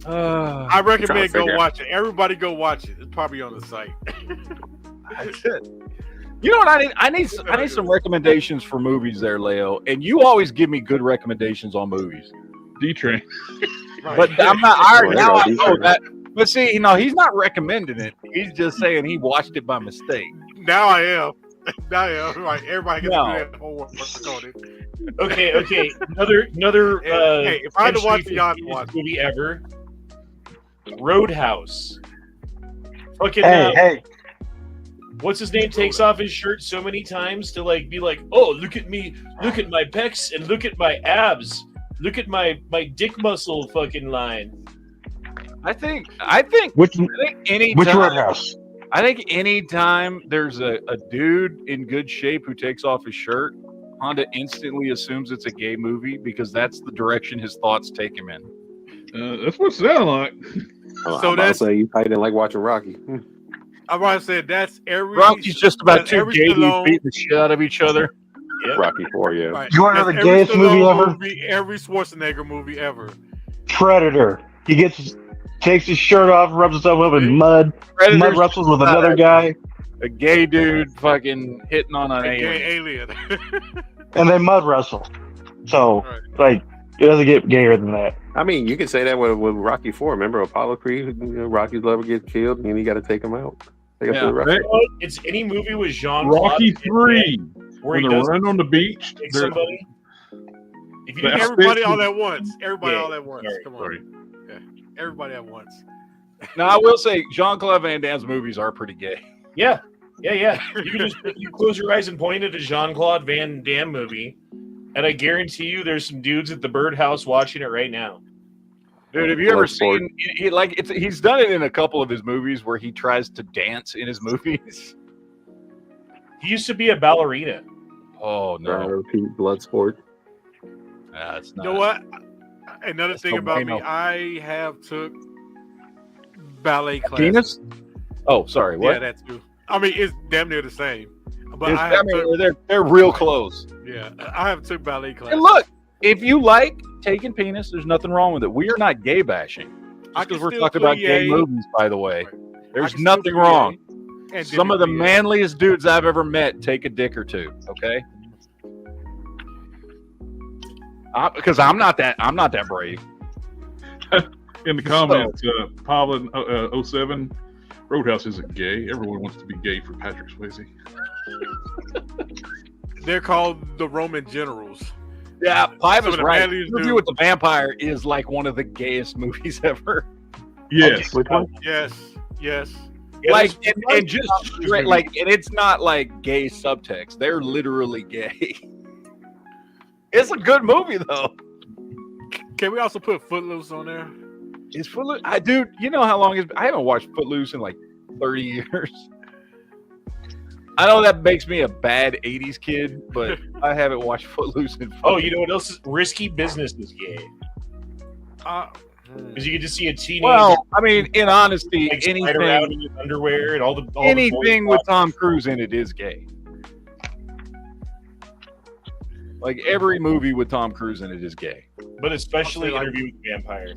I recommend go figure watch it. Everybody go watch it. It's probably on the site. That's it. You know what I need some recommendations for movies there, Leo. And you always give me good recommendations on movies. D-Train. Right. But I'm not. I Well, now I know D-Train. that. But see, he's not recommending it. He's just saying he watched it by mistake. Now I am. Now I am. Right. Everybody gets No. to do that homework on it. Okay. Another. Hey, if I had to watch entry it, y'all have for to the watch it. movie ever. Roadhouse. Fucking. Hey. What's his name takes off his shirt so many times to like be like, oh, look at me, look at my pecs, and look at my abs, look at my dick muscle fucking line. I think Which anytime, Roadhouse? I think anytime there's a dude in good shape who takes off his shirt, Honda instantly assumes it's a gay movie because that's the direction his thoughts take him in. That's what it sounds like. So I'm about to say you probably didn't like watching Rocky. I'm about to say that's every. Rocky's just about two every gay dudes Stallone- beating the shit out of each other. Yep. Rocky 4, yeah. Right. You want to know That's the every gayest movie Stallone ever? movie, every Schwarzenegger movie ever. Predator. He takes his shirt off, rubs himself up in mud, Predator's mud wrestles with another guy, A gay dude fucking hitting on an A alien. gay alien. and they mud wrestle. So, Right. like, it doesn't get gayer than that. I mean, you could say that with Rocky 4. Remember Apollo Creed? Rocky's lover gets killed, and he got to take him out. Take him to the rescue. It's any movie with Jean Rocky 3, where when he they're does running on the beach. take they're- somebody. If you But didn't Everybody Spit- all at once. Everybody Yeah, all at once. sorry, Come on. Sorry. Yeah. Everybody at once. Now I will say Jean-Claude Van Damme's movies are pretty gay. Yeah. You can just you close your eyes and point at a Jean-Claude Van Damme movie, and I guarantee you there's some dudes at the birdhouse watching it right now. Dude, have you ever Bloodsport. seen he's done it in a couple of his movies where he tries to dance in his movies? He used to be a ballerina. Oh no. Repeat Bloodsport. That's You not. know what? Another That's thing the about me, Wayno. I have took ballet class. Penis? Oh, sorry. What? Yeah, that's true. I mean, it's damn near the same. But It's- I have took, they're real close. yeah, I have took ballet class. And look, if you like taking penis, there's nothing wrong with it. We are not gay bashing. I Just because can we're still talking about gay plie. movies, by the way. Right. I There's can still nothing plie wrong. and Some of the didn't plie. manliest dudes I've ever met take a dick or two. Okay. Because I'm not that brave. In the comments, Paula 07, Roadhouse isn't gay. Everyone wants to be gay for Patrick Swayze. They're called the Roman generals. Yeah, Pive is the right. manliest Interview dude. with the Vampire is like one of the gayest movies ever. Yes. Which one? Yes, yes. Yeah, Like there's- and just straight, like, and it's not like gay subtext. They're literally gay. It's a good movie though. Can we also put Footloose on there? Is Footloose? Dude, you know how long I haven't watched Footloose in like 30 years. I know that makes me a bad 80s kid, but I haven't watched Footloose in. Oh, you know what else is Risky Business is gay? Uh, Because you can just see a teenager Well, I mean, in honesty, like, slide around in his underwear and all the anything boys with Tom Cruise in it is gay. Like every movie with Tom Cruise in it is gay. but especially I'll say, like- Interview with the Vampire.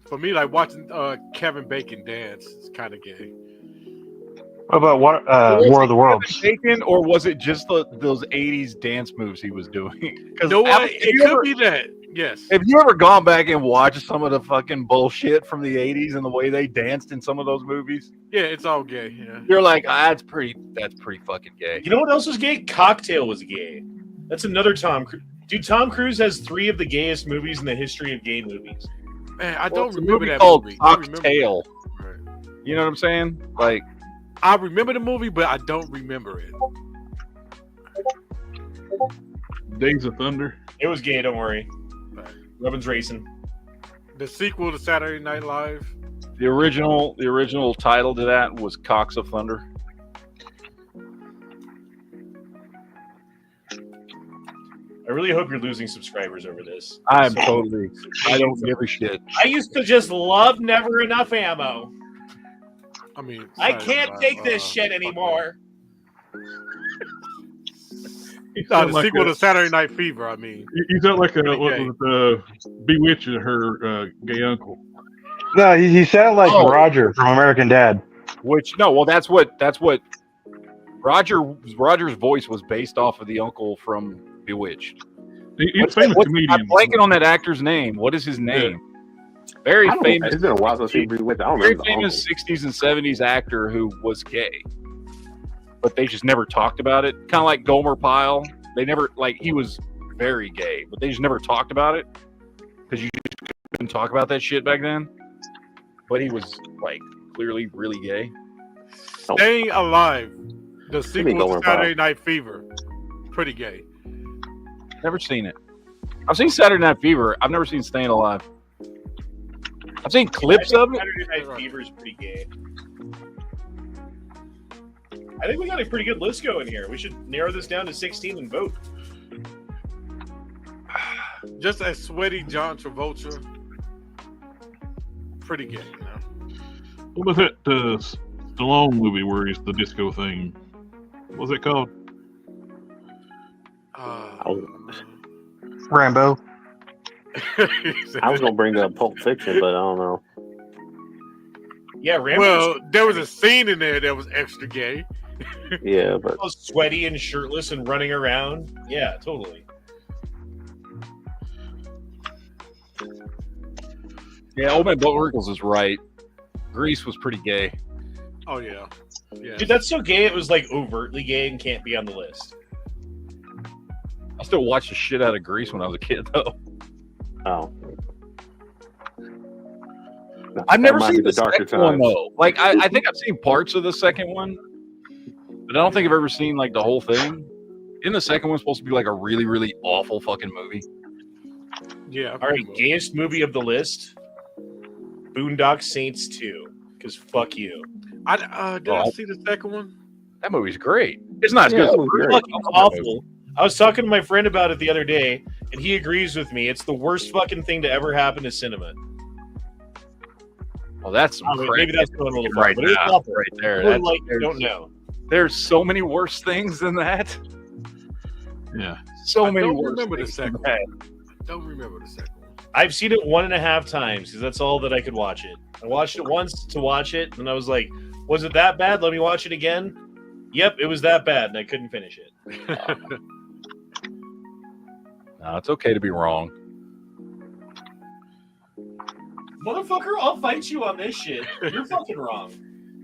for me, like watching Kevin Bacon dance is kind of gay. What about War of the Worlds? Bacon, or was it just those 80s dance moves he was doing? Because You know what? It could be that. Yes. have you ever gone back and watched some of the fucking bullshit from the 80s and the way they danced in some of those movies? Yeah, it's all gay. Yeah. You're like, that's pretty fucking gay. You know what else was gay? Cocktail was gay. That's another Tom Cruise. Dude, Tom Cruise has 3 of the gayest movies in the history of gay movies. Man, I Well, don't it's a remember movie that called movie. I remember- Cocktail. Right. You know what I'm saying? Like, I remember the movie, but I don't remember it. Days of Thunder. It was gay, don't worry. Right. Robin's racing. The sequel to Saturday Night Live. the original title to that was Cocks of Thunder. I really hope you're losing subscribers over this. I So- don't give a shit. I used to just love Never Enough Ammo. I mean, I Saturday can't Night take Live, this shit anymore. No, the sequel to Saturday Night Fever. I mean, You sound like Pretty what gay. was Bewitched, her gay uncle. No, he sounded like Oh. Roger from American Dad. That's what Roger's voice was based off of the uncle from Bewitched. He's a famous comedian. I'm blanking on that actor's name. What is his name? Very I don't know. famous. It's been a while since I've seen with. I don't Very remember the uncle. famous 60s and 70s actor who was gay, but they just never talked about it. Kind of like Gomer Pyle. They never, like, he was very gay, but they just never talked about it because you just couldn't talk about that shit back then. But he was, like, clearly really gay. Staying Alive, the sequel Gomer to Pyle. Saturday Night Fever. Pretty gay. Never seen it. I've seen Saturday Night Fever. I've never seen Staying Alive. I've seen clips of it. Saturday Night Fever is pretty gay. I think we got a pretty good list going here. We should narrow this down to 16 and vote. Just a sweaty John Travolta. Pretty gay, you know. What was that Stallone movie where he's the disco thing? What was it called? Rambo. I was gonna bring up Pulp Fiction, but I don't know. Yeah, Rambo. Well, there was a scene in there that was extra gay. Yeah, but Sweaty and shirtless and running around. Yeah, totally. Yeah, Old Man Buckles is right. Grease was pretty gay. Oh yeah. Yeah. Dude, that's so gay. It was like overtly gay and can't be on the list. I still watched the shit out of Grease when I was a kid, though. oh, I've never That might seen be the the darker second one, times. though. Like, I think I've seen parts of the second one, but I don't think I've ever seen, like, the whole thing. Isn't the second one supposed to be, like, a really, really awful fucking movie? Yeah. All right, gayest movie of the list: Boondock Saints 2. Because fuck you. Did I see the second one? That movie's great. It's not as good as the first Fucking one. awful. I was talking to my friend about it the other day, and he agrees with me. It's the worst fucking thing to ever happen to cinema. Well, that's some crap. Maybe that's going a little far, right but it's now, awful. right there. People That's, like you don't know. There's so many worse things than that. Yeah. So I many don't worse remember the things than second that. Don't remember the second one. I've seen it 1.5 times because that's all that I could watch it. I watched it once to watch it, and I was like, was it that bad? Let me watch it again. Yep, it was that bad, and I couldn't finish it. No, it's okay to be wrong. Motherfucker, I'll fight you on this shit. You're fucking wrong.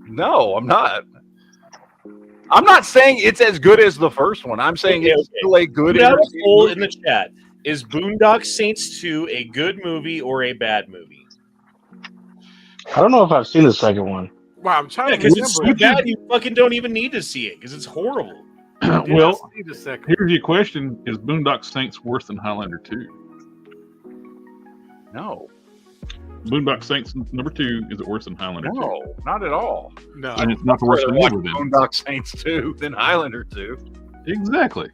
No, I'm not. I'm not saying it's as good as the first one. I'm saying it's still a good. Put out a entertaining poll movie. in the chat. Is Boondock Saints 2 a good movie or a bad movie? I don't know if I've seen the second one. Wow, I'm trying to Because remember. it's so bad, you fucking don't even need to see it because it's horrible. Well, see the second. here's your question: is Boondock Saints worse than Highlander 2? No, Boondock Saints number 2 is it worse than Highlander 2? no, not at all. No. And it's not the worst I'd one rather ever watch then. Boondock Saints 2 than Highlander 2. Exactly.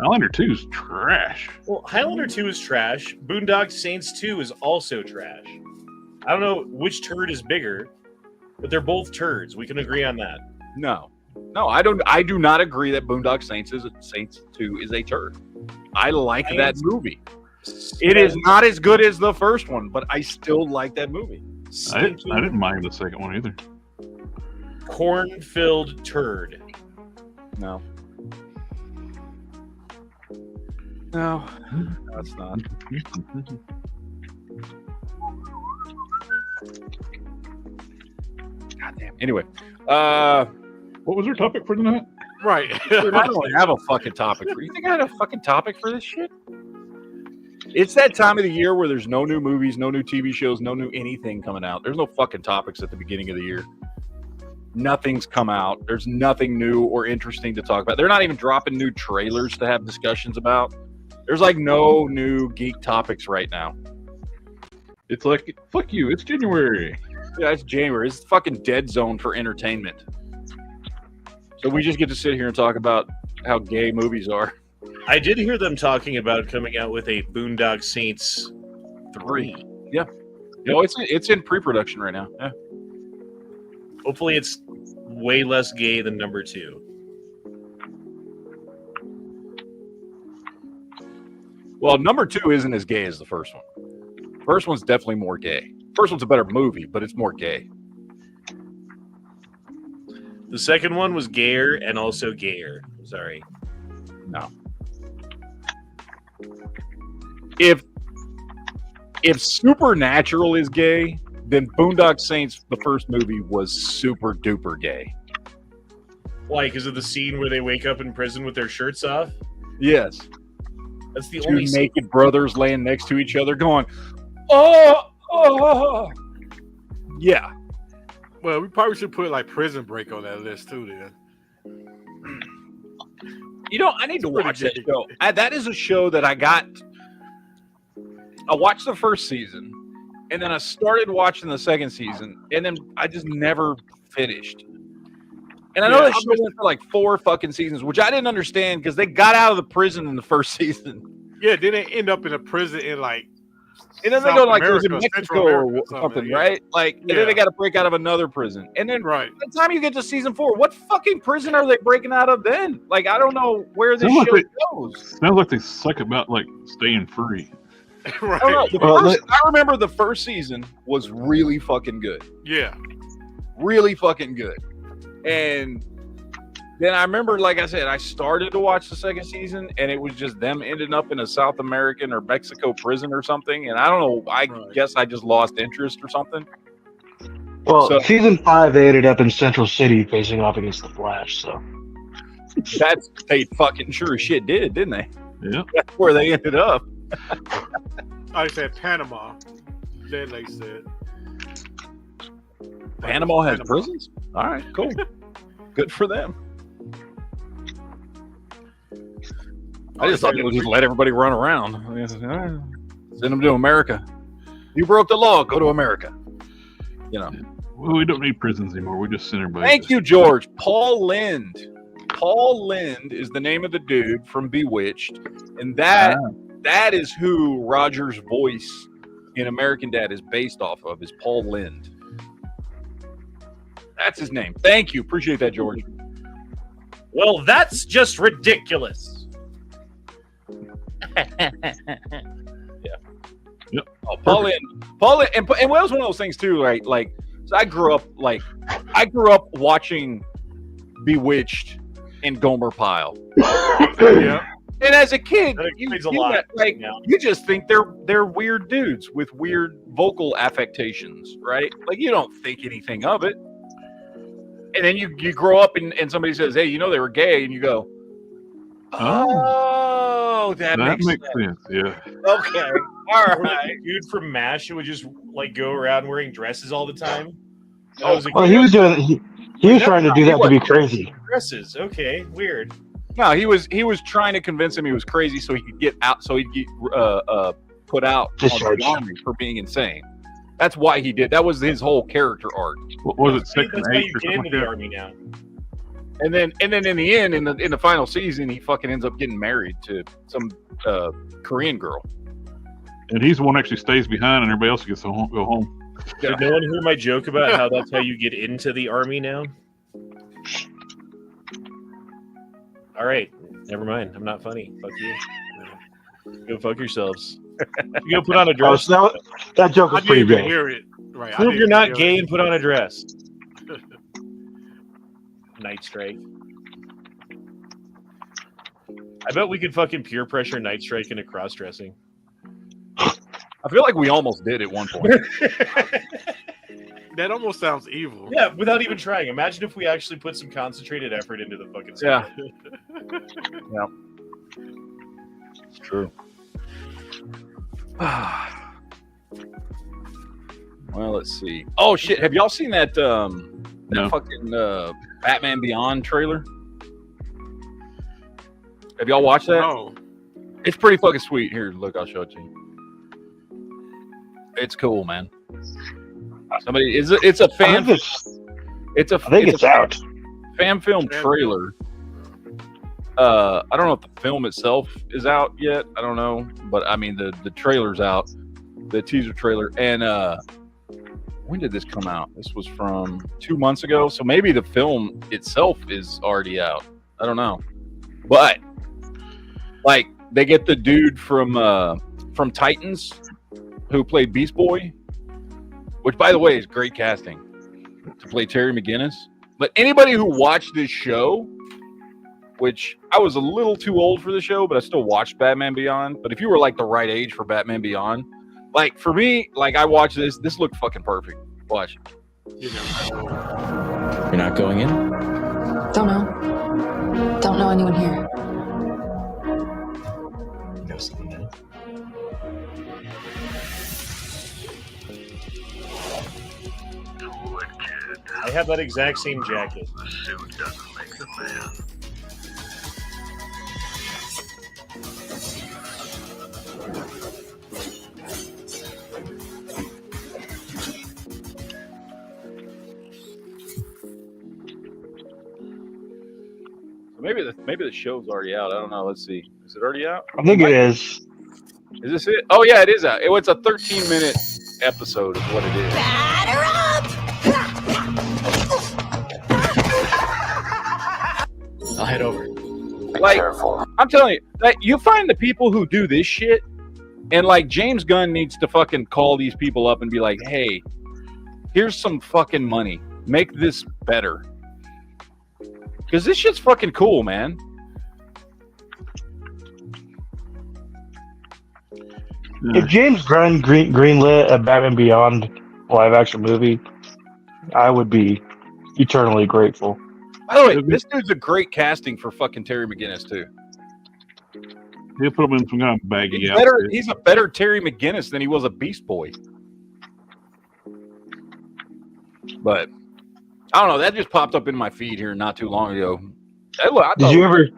Highlander 2 is trash. Well, Highlander 2 is trash. Boondock Saints 2 is also trash. I don't know which turd is bigger, but they're both turds. We can agree on that. No, I don't. I do not agree that Boondock Saints 2 is a turd. I like that movie. It is not as good as the first one, but I still like that movie. I didn't mind the second one either. Corn-filled turd. No. No, that's not. Goddamn. Anyway, what was our topic for tonight? Right. Dude, I don't have a fucking topic for you. Think I had a fucking topic for this shit? It's that time of the year where there's no new movies, no new TV shows, no new anything coming out. There's no fucking topics at the beginning of the year. Nothing's come out. There's nothing new or interesting to talk about. They're not even dropping new trailers to have discussions about. There's like no new geek topics right now. It's like, fuck you, it's January. Yeah, it's January. It's fucking dead zone for entertainment. So we just get to sit here and talk about how gay movies are. I did hear them talking about coming out with a Boondock Saints 3. Yeah. No, it's in pre-production right now. Yeah. Hopefully it's way less gay than number 2. Well, number 2 isn't as gay as the first one. First one's definitely more gay. First one's a better movie, but it's more gay. The second one was gayer and also gayer. Sorry. No. If Supernatural is gay, then Boondock Saints, the first movie, was super duper gay. Why? Because of the scene where they wake up in prison with their shirts off? Yes. That's the Two only scene. naked brothers laying next to each other going, oh. Yeah. Well, we probably should put like Prison Break on that list too. Then You know, I need to watch that show. That is a show that I watched the first season, and then I started watching the second season, and then I just never finished. And I know that show went for like 4 fucking seasons, which I didn't understand because they got out of the prison in the first season. Yeah, then they end up in a prison in like. And then South they go like America, in Mexico Central or America something, yeah. right? Like, and then they got to break out of another prison. And then by the time you get to season 4, what fucking prison are they breaking out of then? Like, I don't know where this show goes. Sounds like they suck about like staying free. Right. I don't know. I remember the first season was really fucking good. Yeah. Really fucking good. And then I remember, like I said, I started to watch the second season, and it was just them ending up in a South American or Mexico prison or something. And I don't know. I guess I just lost interest or something. Well, season 5, they ended up in Central City facing off against the Flash. So they fucking sure as shit did, didn't they? Yeah. That's where they ended up. I said Panama. Then they said Panama has prisons? All right, cool. Good for them. I just thought they would just let everybody run around. Send them to America. You broke the law, go to America. You know. Well, we don't need prisons anymore. We just send everybody. Thank you, George. Paul Lind. Paul Lind is the name of the dude from Bewitched. And that is who Roger's voice in American Dad is based off of, is Paul Lind. That's his name. Thank you. Appreciate that, George. Well, that's just ridiculous. Yeah. Oh, Paul Lind, and that was one of those things too, right? Like, so I grew up watching Bewitched and Gomer Pyle. Yeah. And as a kid, you just think they're weird dudes with weird vocal affectations, right? Like, you don't think anything of it. And then you grow up and somebody says, hey, you know they were gay, and you go, oh, that makes sense. Yeah. Okay. All right. Dude from MASH who would just like go around wearing dresses all the time. he was trying to do that to be crazy. Dresses. Okay. Weird. No, he was trying to convince him he was crazy so he could get out, so he'd get put out on the army for being insane. That's why he did. That was his whole character arc. What was it? 6 and 8 or something into the army now. And then in the end, in the final season, he fucking ends up getting married to some Korean girl. And he's the one that actually stays behind, and everybody else gets to go home. Did no one hear my joke about how that's how you get into the army now? All right, never mind. I'm not funny. Fuck you. Go fuck yourselves. You go put on a dress. That joke was pretty good. Hear it. Right. Prove you're not gay and put on a dress. Night Strike. I bet we could fucking peer pressure Night Strike into cross-dressing. I feel like we almost did at one point. That almost sounds evil. Yeah, without even trying. Imagine if we actually put some concentrated effort into the fucking stuff. Yeah. It's true. Well, let's see. Oh shit! Have y'all seen that fucking Batman Beyond trailer? Have y'all watched that? No. It's pretty fucking sweet. Here, look, I'll show it to you. It's cool, man. Somebody it's a fan. It's out. Fan film trailer. I don't know if the film itself is out yet. I don't know, but I mean the trailer's out, the teaser trailer. And when did this come out? This was from 2 months ago, so maybe the film itself is already out. I don't know, but like they get the dude from Titans who played Beast Boy, which by the way is great casting to play Terry McGinnis. But anybody who watched this show, which I was a little too old for the show, but I still watched Batman Beyond. But if you were like the right age for Batman Beyond, like for me, like I watched this looked fucking perfect. Watch. You're not going in? Don't know. Don't know anyone here. Know someone else? I have that exact same jacket. The suit doesn't make the man. Maybe the show's already out. I don't know. Let's see. Is it already out? I think it is. Is this it? Oh yeah, it is out. It's a 13-minute episode is what it is. Batter up! I'll head over. Like, I'm telling you, like, you find the people who do this shit, and like James Gunn needs to fucking call these people up and be like, hey, here's some fucking money. Make this better. Because this shit's fucking cool, man. If James Gunn greenlit a Batman Beyond live action movie, I would be eternally grateful. By the way, this dude's a great casting for fucking Terry McGinnis too. He'll put him in some kind of baggy He's a better Terry McGinnis than he was a Beast Boy. But I don't know. That just popped up in my feed here not too long ago. Hey, look, I Did you ever?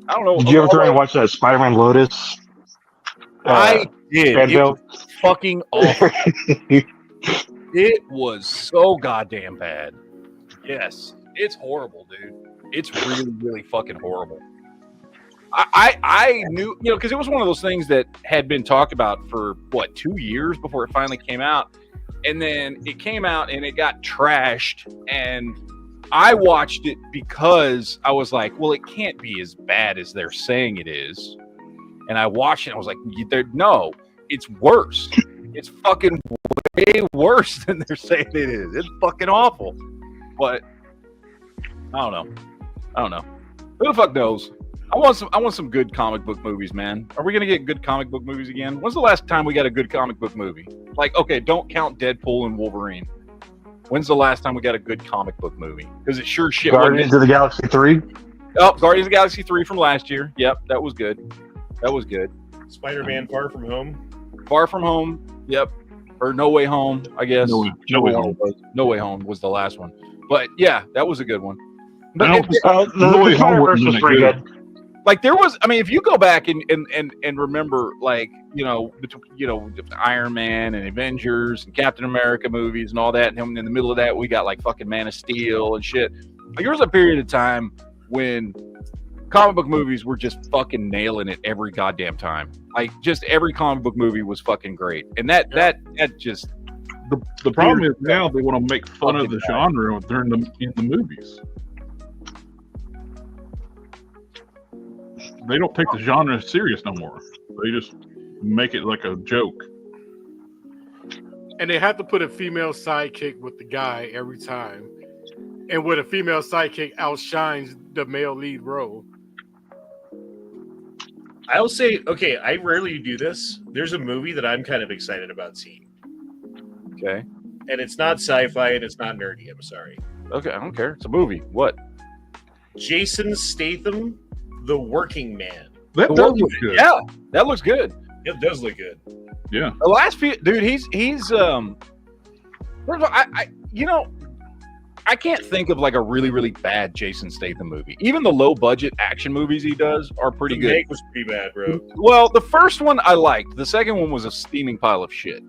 I don't know. Did you ever try and watch that Spider-Man Lotus? I did. It Fanville? was fucking awful. It was so goddamn bad. Yes, it's horrible, dude. It's really, really fucking horrible. I knew, because it was one of those things that had been talked about for, 2 years before it finally came out. And then it came out and it got trashed. And I watched it because I was like, well, it can't be as bad as they're saying it is. And I watched it and I was like, no, it's worse. It's fucking way worse than they're saying it is. It's fucking awful. But I don't know. Who the fuck knows? I want some good comic book movies, man. Are we gonna get good comic book movies again? When's the last time we got a good comic book movie? Like, okay, don't count Deadpool and Wolverine. When's the last time we got a good comic book movie? Because it sure shit. Guardians of the Galaxy 3. Oh, Guardians of the Galaxy 3 from last year. Yep, that was good. Spider-Man: Far From Home. Far From Home. Yep. Or No Way Home, I guess. No Way Home. No Way Home was the last one. But yeah, that was a good one. But No Way Home was pretty good. Like there was, I mean, if you go back and remember, like Iron Man and Avengers and Captain America movies and all that, and in the middle of that we got like fucking Man of Steel and shit. Like there was a period of time when comic book movies were just fucking nailing it every goddamn time. Like just every comic book movie was fucking great, and that just the problem is now they want to make fun of the genre during in the movies. They don't take the genre serious no more. They just make it like a joke. And they have to put a female sidekick with the guy every time. And where the female sidekick outshines the male lead role. I'll say, okay, I rarely do this. There's a movie that I'm kind of excited about seeing. Okay. And it's not sci-fi and it's not nerdy. I'm sorry. Okay, I don't care. It's a movie. What? Jason Statham, The Working Man. That does look good. Yeah, that looks good. It does look good. Yeah. The last few, dude, he's first of all, I can't think of like a really, really bad Jason Statham movie. Even the low budget action movies he does are pretty good. Meg was pretty bad, bro. Well, the first one I liked. The second one was a steaming pile of shit.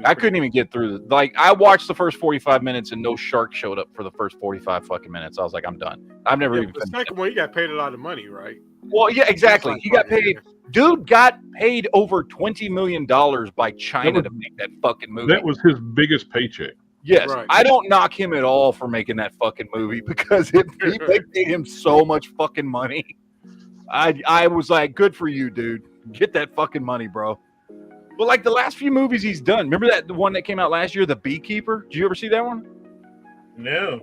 I couldn't even get through. Like, I watched the first 45 minutes and no shark showed up for the first 45 fucking minutes. I was like, I'm done. I've never even. The second one, he got paid a lot of money, right? Well, yeah, exactly. He got paid. Dude got paid over $20 million by China to make that fucking movie. That was his biggest paycheck. Yes, Right. I don't knock him at all for making that fucking movie because they paid him so much fucking money. I was like, good for you, dude. Get that fucking money, bro. But like the last few movies he's done, remember that the one that came out last year, The Beekeeper? Did you ever see that one? No.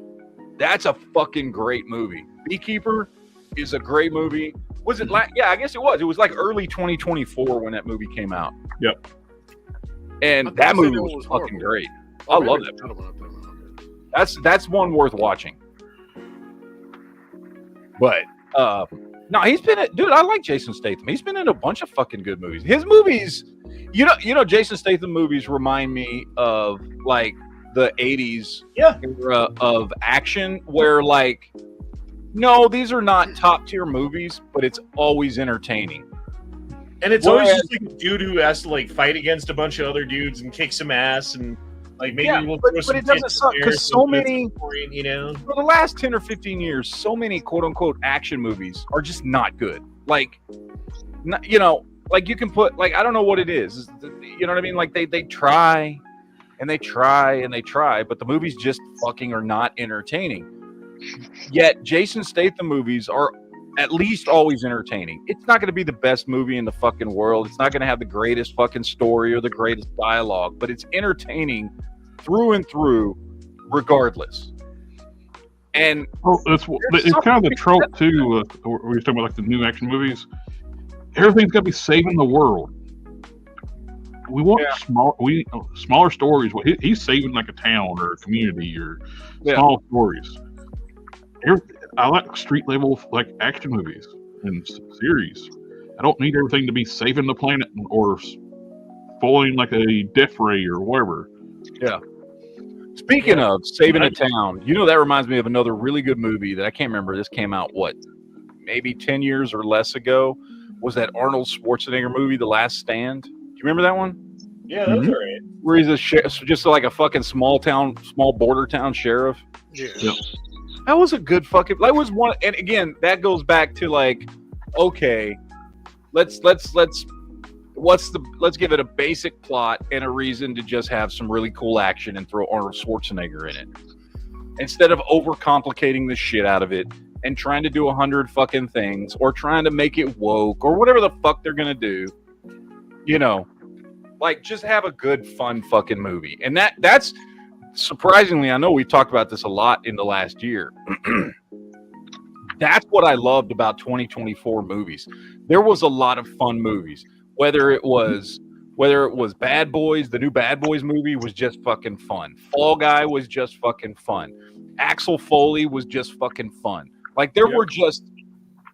That's a fucking great movie. Beekeeper is a great movie. Was it yeah, I guess it was. It was like early 2024 when that movie came out. Yep. And that movie was fucking great. I love that movie. That's one worth watching. But no, he's been dude, I like Jason Statham. He's been in a bunch of fucking good movies. His movies, you know, Jason Statham movies remind me of like the 80s era of action where like, no, these are not top tier movies, but it's always entertaining. And it's always just like a dude who has to like fight against a bunch of other dudes and kick some ass and Like maybe Yeah, we'll but throw some it doesn't tits suck in there, because some so good many, story, you know. for the last 10 or 15 years, so many quote unquote action movies are just not good. Like, you know, like you can put, like, I don't know what it is. You know what I mean? Like they try and they try and they try, but the movies just fucking are not entertaining. Yet Jason Statham movies are at least always entertaining. It's not going to be the best movie in the fucking world. It's not going to have the greatest fucking story or the greatest dialogue, but it's entertaining through and through, regardless. And well, it's kind of the trope too. Where you're talking about like the new action movies. Everything's got to be saving the world. We want smaller stories. Well, he's saving like a town or a community or small stories. I like street level like action movies and series. I don't need everything to be saving the planet or spoiling like a death ray or whatever. Yeah. Speaking of saving a town, you know, that reminds me of another really good movie that I can't remember. This came out, maybe 10 years or less ago. Was that Arnold Schwarzenegger movie, The Last Stand? Do you remember that one? Yeah, that was all right. Where he's just like a fucking small border town sheriff. Yeah. Yep. That was a good fucking. That was one, and again, that goes back to like, okay, let's give it a basic plot and a reason to just have some really cool action and throw Arnold Schwarzenegger in it, instead of overcomplicating the shit out of it and trying to do 100 fucking things or trying to make it woke or whatever the fuck they're gonna do. You know, like just have a good, fun fucking movie, and that's. Surprisingly, I know we've talked about this a lot in the last year. That's what I loved about 2024 movies. There was a lot of fun movies. Whether it was Bad Boys, the new Bad Boys movie was just fucking fun. Fall Guy was just fucking fun. Axel Foley was just fucking fun. Like there were just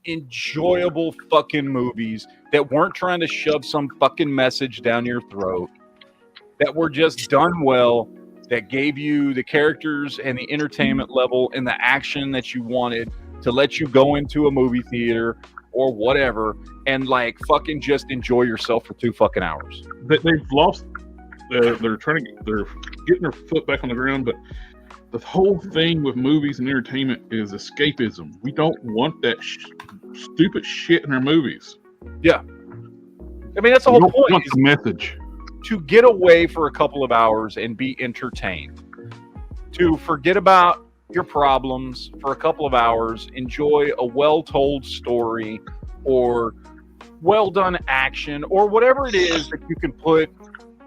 enjoyable fucking movies that weren't trying to shove some fucking message down your throat. That were just done well. That gave you the characters and the entertainment level and the action that you wanted to let you go into a movie theater or whatever and like fucking just enjoy yourself for 2 fucking hours. They've lost. They're getting their foot back on the ground, but the whole thing with movies and entertainment is escapism. We don't want that stupid shit in our movies. Yeah, I mean that's the whole point. Want the message. To get away for a couple of hours and be entertained, to forget about your problems for a couple of hours, enjoy a well-told story or well-done action or whatever it is that you can put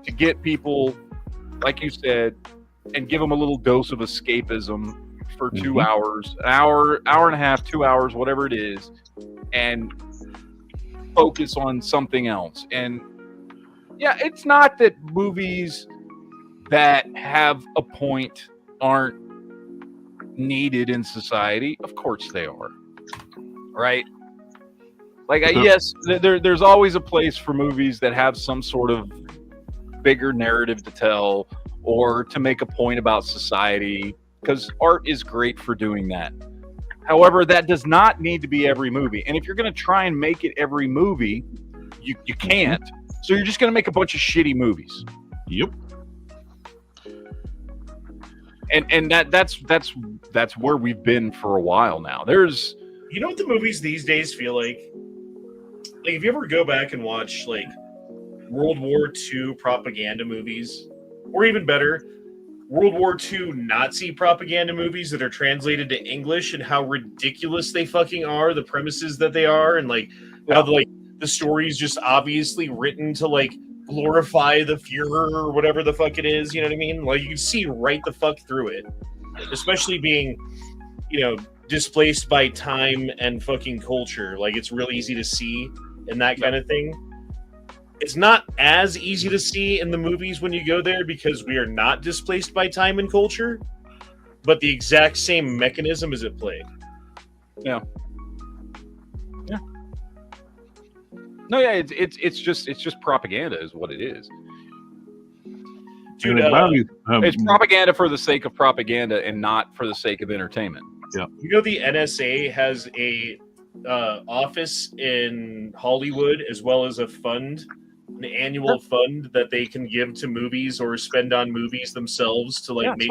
to get people, like you said, and give them a little dose of escapism for 2 hours, an hour and a half, 2 hours, whatever it is, and focus on something else. And yeah, it's not that movies that have a point aren't needed in society. Of course they are, right? Like, yes, there's always a place for movies that have some sort of bigger narrative to tell or to make a point about society, because art is great for doing that. However, that does not need to be every movie. And if you're going to try and make it every movie, you can't. So you're just going to make a bunch of shitty movies. Yep. And that's where we've been for a while now. There's, you know what the movies these days feel like? Like if you ever go back and watch like World War II propaganda movies, or even better, World War II Nazi propaganda movies that are translated to English, and how ridiculous they fucking are, the premises that they are, and like how the story's just obviously written to like glorify the Fuhrer or whatever the fuck it is, you know what I mean? Like you can see right the fuck through it, especially being, you know, displaced by time and fucking culture. Like it's real easy to see in that kind of thing. It's not as easy to see in the movies when you go there because we are not displaced by time and culture, but the exact same mechanism is at play. Yeah. Yeah. No, yeah, it's just propaganda is what it is. Dude, it's propaganda for the sake of propaganda and not for the sake of entertainment. Yeah. You know, the NSA has a office in Hollywood as well as a fund an annual fund that they can give to movies or spend on movies themselves to like make.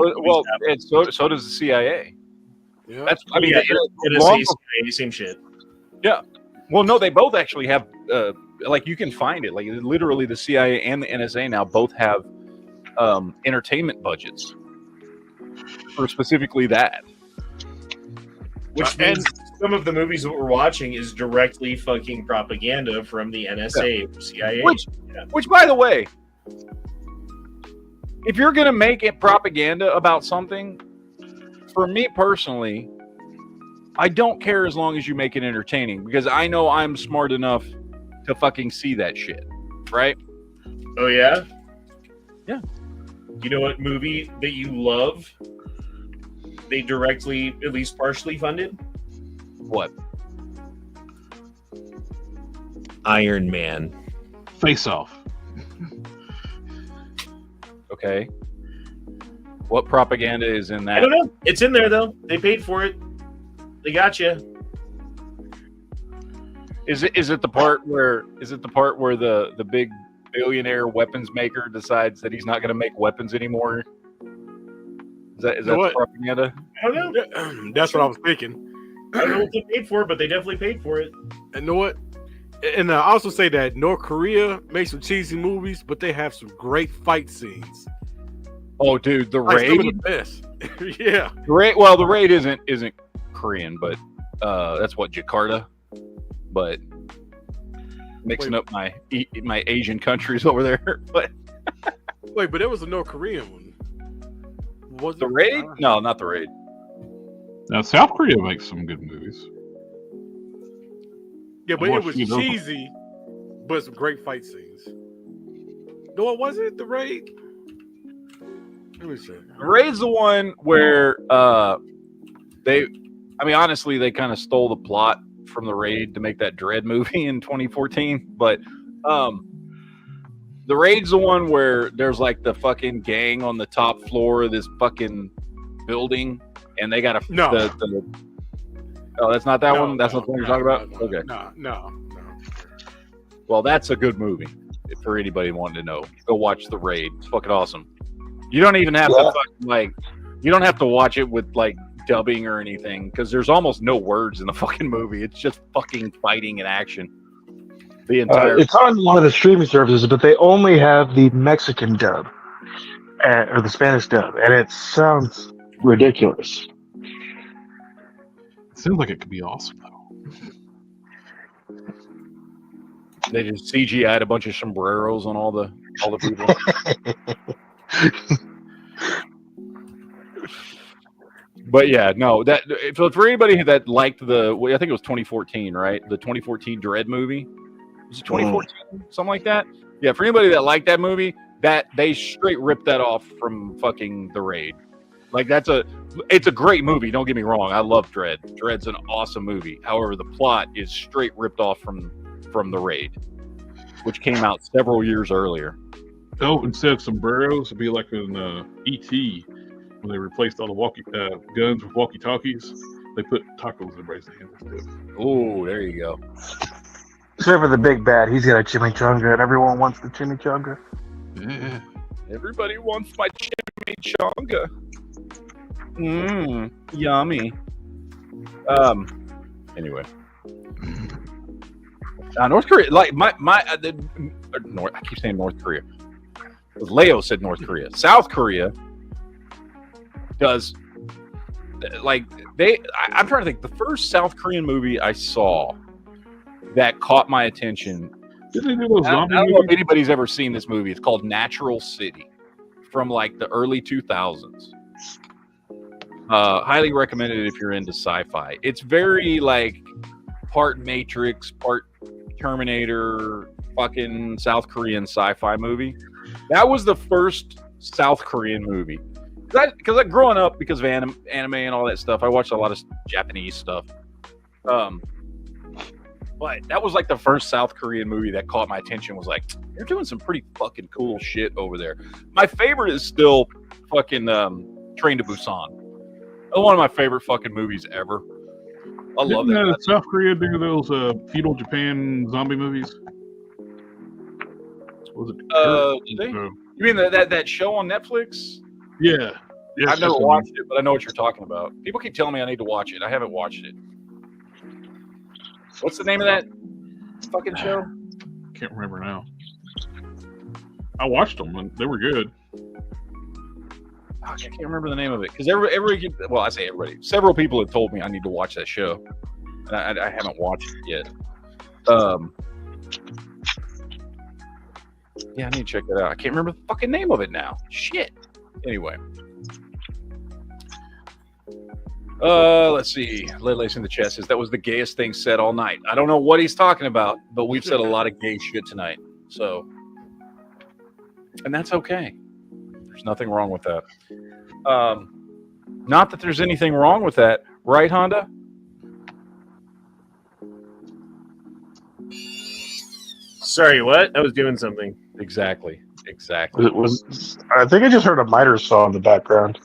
So does the CIA. Yeah. That's I mean, NSA, CIA, same shit. Yeah. Well, no, they both actually have. Like you can find it. Like literally, the CIA and the NSA now both have entertainment budgets for specifically that. Which means some of the movies that we're watching is directly fucking propaganda from the NSA or CIA. Which, by the way, if you're going to make it propaganda about something, for me personally, I don't care as long as you make it entertaining, because I know I'm smart enough to fucking see that shit, right? Oh, yeah? Yeah. You know what movie that you love they directly, at least partially funded? What? Iron Man. Face Off. Okay. What propaganda is in that? I don't know. It's in there, though. They paid for it. They got you. Is it the part where the big billionaire weapons maker decides that he's not going to make weapons anymore? Is that what? propaganda? I don't know. That's what I was thinking. I don't know what they paid for it, but they definitely paid for it. And you know what? And I also say that North Korea makes some cheesy movies, but they have some great fight scenes. Oh, dude, the Like, Raid. some of the best. Yeah. The Raid. Well, the Raid isn't Korean, but that's what, Jakarta. But mixing up my Asian countries over there. But wait, but it was a North Korean one. Was the Raid? No, not the Raid. Now, South Korea makes some good movies. Yeah, but it was cheesy, but some great fight scenes. No, it wasn't the Raid. Let me see. The Raid's the one where honestly, they kind of stole the plot from the Raid to make that Dread movie in 2014. But the Raid's the one where there's like the fucking gang on the top floor of this fucking building, and they got oh, that's not that one? That's not the one you're talking about? Okay. No. Well, that's a good movie for anybody wanting to know. Go watch The Raid. It's fucking awesome. You don't even have to you don't have to watch it with like dubbing or anything, because there's almost no words in the fucking movie. It's just fucking fighting and action. The entire it's on one of the streaming services, but they only have the Mexican dub or the Spanish dub, and it sounds ridiculous. It seems like it could be awesome, though. They just CGI'd a bunch of sombreros on all the people. But yeah, no, that for anybody that liked I think it was 2014, right? The 2014 Dread movie. Was it 2014? Something like that? Yeah, for anybody that liked that movie, that they straight ripped that off from fucking The Raid. Like it's a great movie, don't get me wrong. I love Dread. Dread's an awesome movie. However, the plot is straight ripped off from The Raid, which came out several years earlier. Oh, instead of sombreros, it'd be like in E.T. when they replaced all the guns with walkie-talkies. They put tacos in everybody's hands. Oh, there you go. Except for the big bad, he's got a chimichanga, and everyone wants the chimichanga. Yeah. Everybody wants my chimichanga. Yummy. Anyway. North Korea, like I keep saying North Korea. Leo said North Korea. South Korea does, like, I'm trying to think. The first South Korean movie I saw that caught my attention. I don't know if anybody's ever seen this movie. It's called Natural City, from like the early 2000s. Highly recommended if you're into sci-fi. It's very like part Matrix, part Terminator, fucking South Korean sci-fi movie. That was the first South Korean movie. Because growing up, because of anime and all that stuff, I watched a lot of Japanese stuff. But that was like the first South Korean movie that caught my attention. Was like, they're doing some pretty fucking cool shit over there. My favorite is still fucking Train to Busan. One of my favorite fucking movies ever. I love that. Didn't South Korea do those feudal Japan zombie movies? Was it? Did they? You mean that show on Netflix? Yeah. Yes, I've never yes, watched it, but I know what you're talking about. People keep telling me I need to watch it. I haven't watched it. What's the name of that fucking show? Can't remember now. I watched them and they were good. I can't remember the name of it because I say everybody. Several people have told me I need to watch that show, and I haven't watched it yet. Yeah, I need to check that out. I can't remember the fucking name of it now. Shit. Anyway. Let's see. Lele's in the chat says that was the gayest thing said all night. I don't know what he's talking about, but we've said a lot of gay shit tonight. So, and that's okay. There's nothing wrong with that. Not that there's anything wrong with that, right, Honda? Sorry, what? I was doing something. Exactly. I think I just heard a miter saw in the background.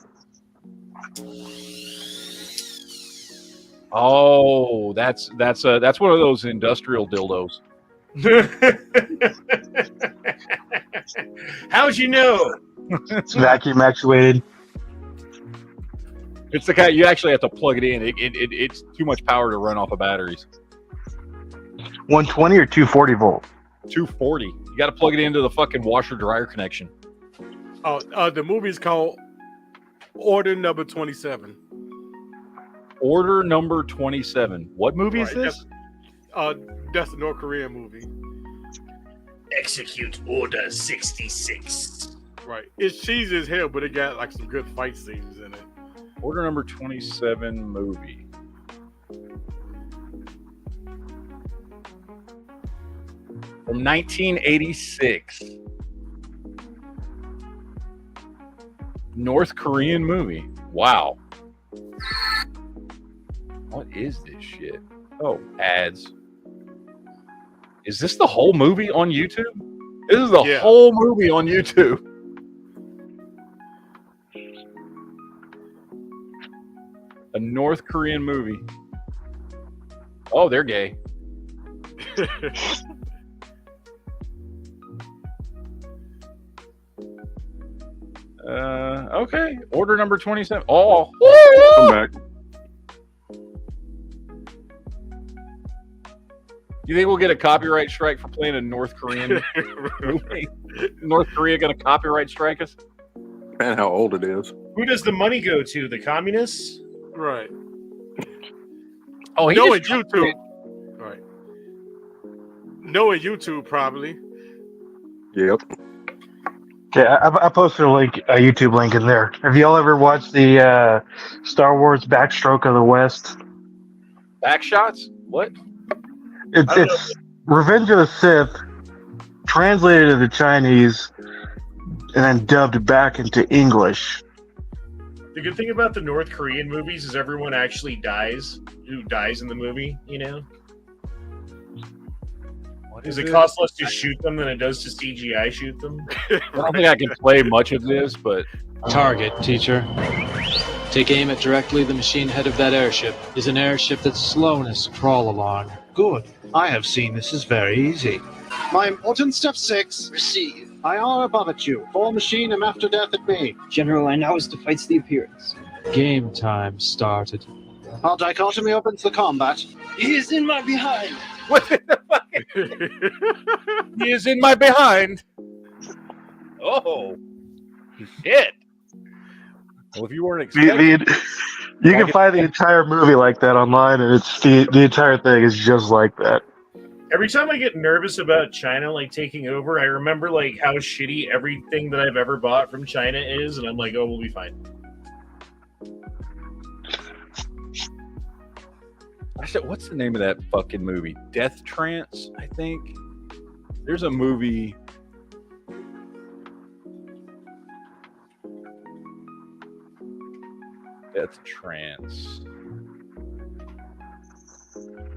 Oh, that's one of those industrial dildos. How'd you know? It's vacuum actuated. It's the kind you actually have to plug it in. It's too much power to run off of batteries. 120 or 240 volt? 240. You got to plug it into the fucking washer dryer connection. Oh, the movie's called Order Number 27. Order Number 27. What movie is this? That's a North Korean movie. Execute Order 66. Right. It's cheesy as hell, but it got like some good fight scenes in it. Order Number 27 movie. From 1986. North Korean movie. Wow. What is this shit? Oh, ads. Is this the whole movie on YouTube? This is the whole movie on YouTube. A North Korean movie. Oh, they're gay. Okay. Order Number 27. Oh, Come back. You think we'll get a copyright strike for playing a North Korean movie? North Korea going to copyright strike us? Man, how old it is. Who does the money go to? The communists? Right. Oh, he Knowing just YouTube. Right. Knowing YouTube, probably. Yep. Okay, I posted a YouTube link in there. Have y'all ever watched the Star Wars Backstroke of the West? Backshots? What? It's Revenge of the Sith, translated into Chinese, and then dubbed back into English. The good thing about the North Korean movies is everyone actually dies. Who dies in the movie, you know? Because it costs less to shoot them than it does to CGI shoot them. I don't think I can play much of this, but... Target, teacher. Take aim at directly the machine head of that airship. Is an airship that's slowness crawl along. Good. I have seen this is very easy. My important step 6. Receive. I are above at you. Full machine am after death at me. General, I now is to fight the appearance. Game time started. Our dichotomy opens the combat. He is in my behind. What the fuck? He is in my behind. Oh. Shit. Well, if you weren't expecting... You can find the entire movie like that online, and it's the entire thing is just like that. Every time I get nervous about China taking over, I remember how shitty everything that I've ever bought from China is, and I'm like, oh, we'll be fine. I said, what's the name of that fucking movie? Death Trance, I think. There's a movie. Death Trance.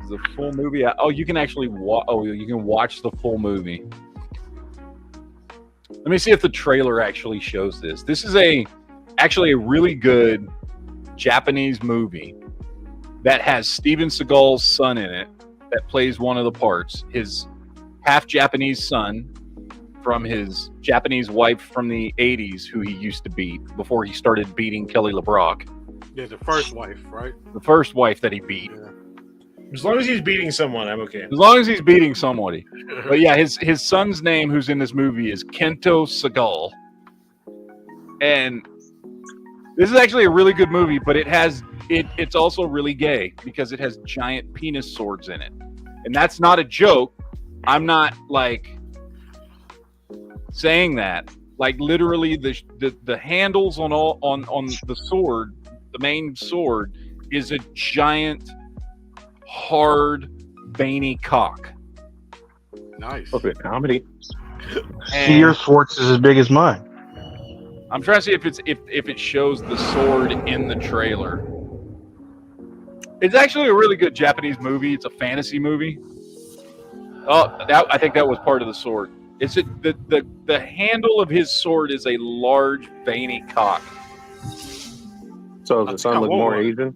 The full movie. Oh, you can actually watch. Oh, you can watch the full movie. Let me see if the trailer actually shows this. This is actually a really good Japanese movie that has Steven Seagal's son in it that plays one of the parts. His half Japanese son from his Japanese wife from the 80s who he used to beat before he started beating Kelly LeBrock. Yeah, the first wife, right? The first wife that he beat. Yeah. As long as he's beating someone, I'm okay. As long as he's beating somebody. But yeah, his son's name who's in this movie is Kento Segal. And this is actually a really good movie, but it's also really gay because it has giant penis swords in it. And that's not a joke. I'm not like saying that. Like literally the handles on the sword, the main sword, is a giant, hard, veiny cock. Nice. What's it, comedy? See, your Schwartz is as big as mine. I'm trying to see if it shows the sword in the trailer. It's actually a really good Japanese movie. It's a fantasy movie. Oh, I think that was part of the sword. It's the handle of his sword is a large, veiny cock. So does the son look more Asian?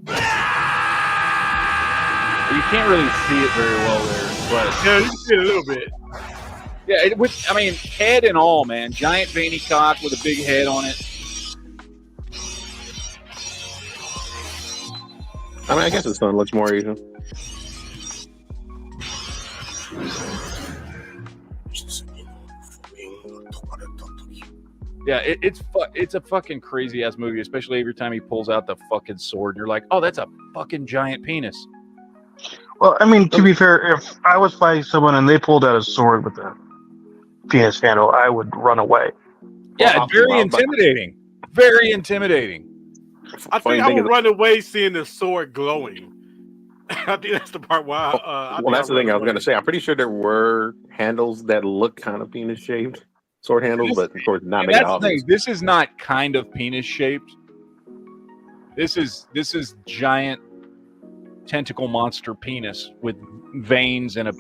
You can't really see it very well there, but yeah, you can see it a little bit. Yeah, head and all, man. Giant veiny cock with a big head on it. I mean, I guess his son looks more Asian. Yeah, it's a fucking crazy ass movie, especially every time he pulls out the fucking sword. You're like, oh, that's a fucking giant penis. Well, I mean, to be fair, if I was fighting someone and they pulled out a sword with a penis handle, I would run away. Yeah, it's very intimidating. Very intimidating. I think I would run away seeing the sword glowing. I think that's the part why. Well, that's the thing I was going to say. I'm pretty sure there were handles that look kind of penis shaped, sword handles, but of course not made obvious. This is not kind of penis shaped. This is giant tentacle monster penis with veins and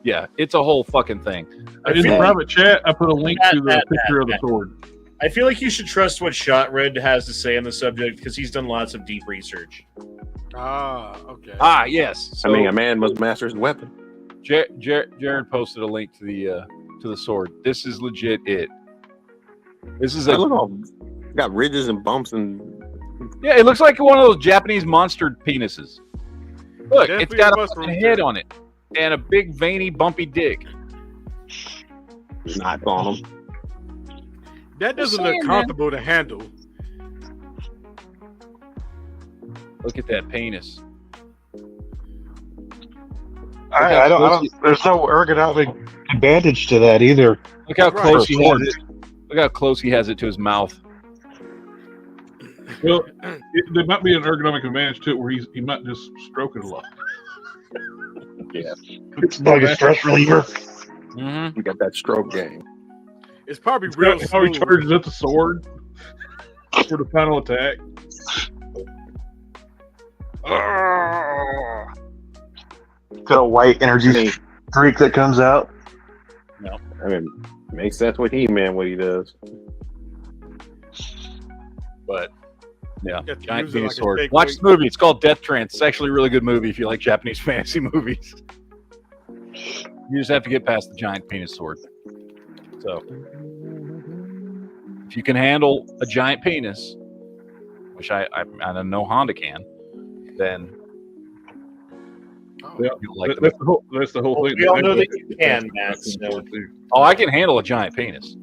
it's a whole fucking thing. In the private chat, I put a link to the picture of the sword. I feel like you should trust what ShotRed has to say on the subject because he's done lots of deep research. Ah, okay. Ah, yes. So, I mean, a man must master his weapon. Jared posted a link to the sword. This is legit it. This is got ridges and bumps and it looks like one of those Japanese monster penises. Look, it's got a fucking head on it and a big veiny bumpy dick. Knots on them. That doesn't look comfortable to handle. Look at that penis. I don't. There's no ergonomic advantage to that either. Look how close he has it. Look how close he has it to his mouth. Well, there might be an ergonomic advantage to it where he might just stroke it a lot. Yeah, it's like a stress reliever. We got that stroke game. It's probably real. How he charges up the sword for the final attack. Got a white energy streak that comes out. No, I mean, makes sense with He-Man what he does. But yeah, giant use penis like a sword. fake Watch weight. the movie. It's called Death Trance. It's actually a really good movie if you like Japanese fantasy movies. You just have to get past the giant penis sword. So, if you can handle a giant penis, which I don't know Honda can, then you'll like that's the whole thing. We all know that you can, Matt. So. Oh, I can handle a giant penis.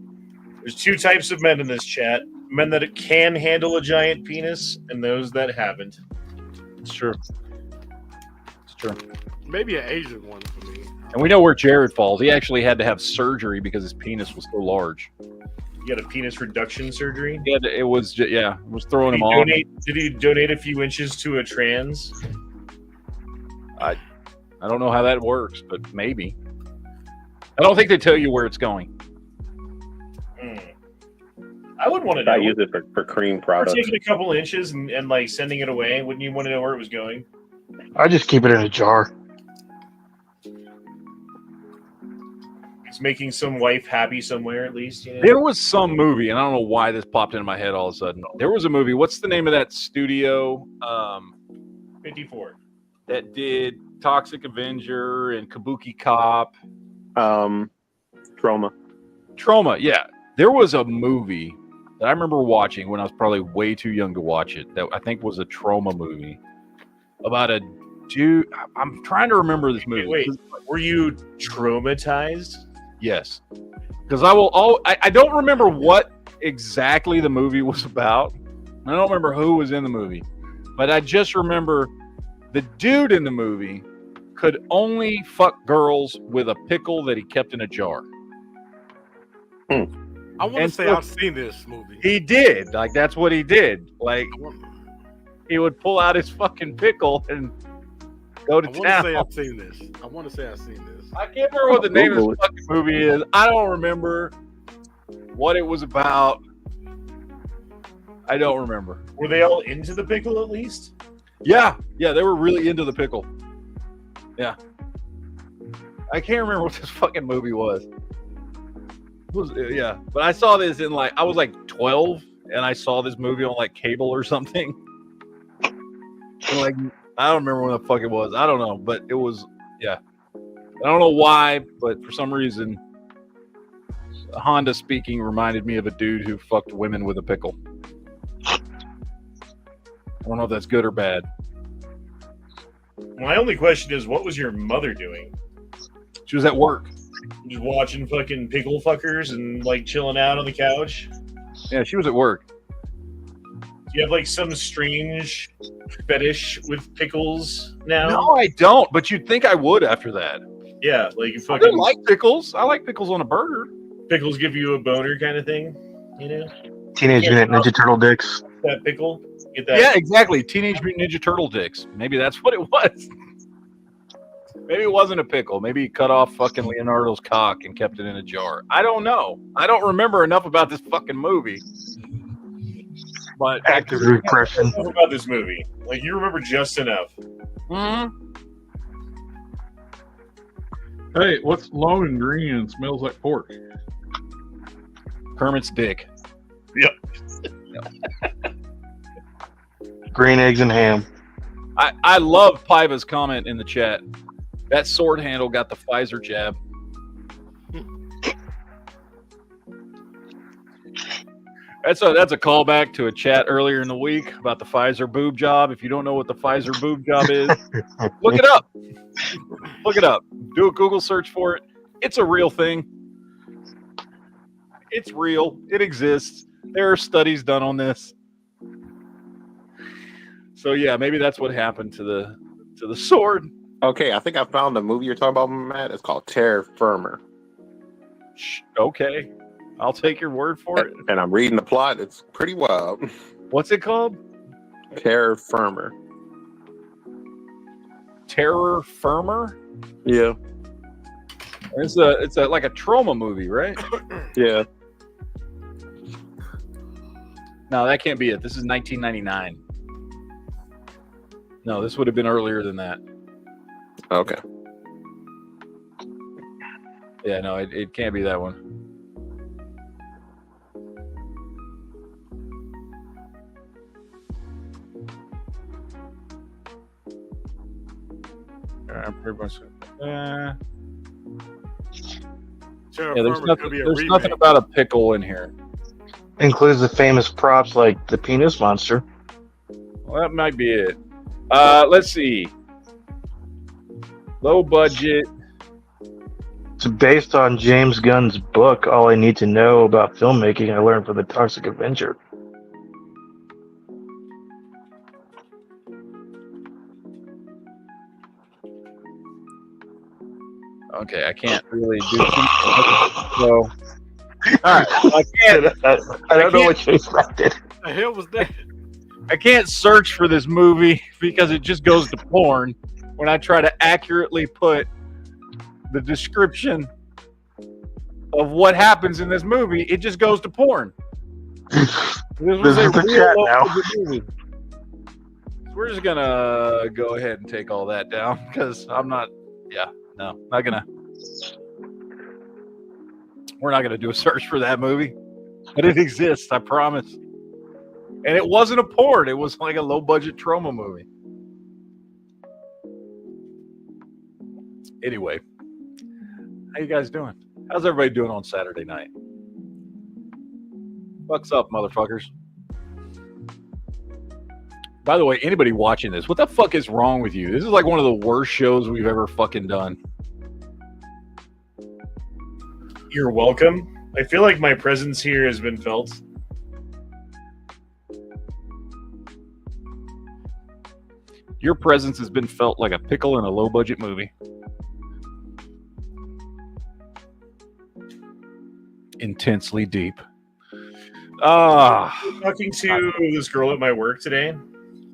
There's two types of men in this chat: men that can handle a giant penis, and those that haven't. It's true. It's true. Maybe an Asian one for me. And we know where Jared falls. He actually had to have surgery because his penis was so large. You got a penis reduction surgery? Yeah, it was throwing him off. Did he donate a few inches to a trans? I don't know how that works, but maybe. I don't think they tell you where it's going. I would want to know. I use it for cream products. Or taking a couple inches and like sending it away. Wouldn't you want to know where it was going? I just keep it in a jar. It's making some wife happy somewhere, at least. You know? There was some movie, and I don't know why this popped into my head all of a sudden. There was a movie. What's the name of that studio? 54. That did Toxic Avenger and Kabuki Cop. Trauma. Trauma, yeah. There was a movie that I remember watching when I was probably way too young to watch it. That I think was a Trauma movie about a dude. I'm trying to remember this movie. Wait, were you traumatized? Yes, because I don't remember what exactly the movie was about. I don't remember who was in the movie, but I just remember the dude in the movie could only fuck girls with a pickle that he kept in a jar. I want to say I've seen this movie. He did. Like, that's what he did. Like, he would pull out his fucking pickle and go to town. I want to say I've seen this. I can't remember what the name of this fucking movie is. I don't remember what it was about. I don't remember. Were they all into the pickle at least? Yeah, they were really into the pickle. Yeah. I can't remember what this fucking movie was. Yeah, but I saw this in I was 12, and I saw this movie on cable or something. And I don't remember when the fuck it was. I don't know, but it was, yeah. I don't know why, but for some reason, Honda speaking reminded me of a dude who fucked women with a pickle. I don't know if that's good or bad. My only question is, what was your mother doing? She was at work. Just watching fucking pickle fuckers and chilling out on the couch? Yeah, she was at work. Do you have some strange fetish with pickles now? No, I don't, but you'd think I would after that. Yeah, I don't like pickles. I like pickles on a burger. Pickles give you a boner kind of thing, you know? Teenage Mutant Ninja Turtle dicks. That pickle? Get that? Yeah, exactly. Teenage Mutant Ninja Turtle dicks. Maybe that's what it was. Maybe it wasn't a pickle. Maybe he cut off fucking Leonardo's cock and kept it in a jar. I don't know. I don't remember enough about this fucking movie. But active repression. About this movie, you remember just enough. Mm-hmm. Hey, what's long and green and smells like pork? Kermit's dick. Yep. Green eggs and ham. I love Paiva's comment in the chat. That sword handle got the Pfizer jab. That's a callback to a chat earlier in the week about the Pfizer boob job. If you don't know what the Pfizer boob job is, look it up. Look it up. Do a Google search for it. It's a real thing. It's real. It exists. There are studies done on this. So yeah, maybe that's what happened to the sword. Okay, I think I found the movie you're talking about, Matt. It's called Terra Firma. Okay. I'll take your word for it. And I'm reading the plot. It's pretty wild. What's it called? Terra Firma. Terror Firmer? Yeah. It's like a trauma movie, right? Yeah. No, that can't be it. This is 1999. No, this would have been earlier than that. Okay. Yeah, no, it can't be that one. I'm pretty much. Yeah, there's nothing about a pickle in here. Includes the famous props like the penis monster. Well, that might be it. Let's see. Low budget. It's based on James Gunn's book, All I Need to Know About Filmmaking I Learned from the Toxic Avenger. Okay, I can't really do so. All right, I can't. I don't know what you expected. The hell was that? I can't search for this movie because it just goes to porn when I try to accurately put the description of what happens in this movie. It just goes to porn. This was a real movie. We're just gonna go ahead and take all that down because I'm not. Yeah, no, not gonna. We're not gonna do a search for that movie, but it exists. I promise. And it wasn't a porn. It was like a low budget trauma movie. Anyway, how you guys doing? How's everybody doing on Saturday night? What's up, motherfuckers? By the way, anybody watching this, what the fuck is wrong with you? This is like one of the worst shows we've ever fucking done. You're welcome. I feel like my presence here has been felt. Your presence has been felt like a pickle in a low-budget movie. Intensely deep. Talking to this girl at my work today,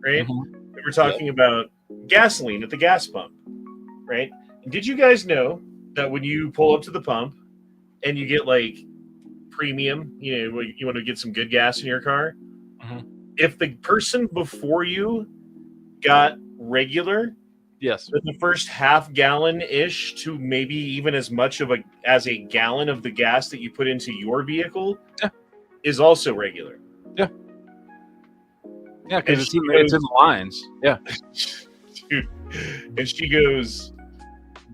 right? Mm-hmm. We were talking about gasoline at the gas pump, right? And did you guys know that when you pull up to the pump and you get like premium, you know, you want to get some good gas in your car, if the person before you got regular, yes, then the first half gallon ish to maybe even as much of as a gallon of the gas that you put into your vehicle is also regular. Yeah, because it's in the lines. Yeah, dude. And she goes,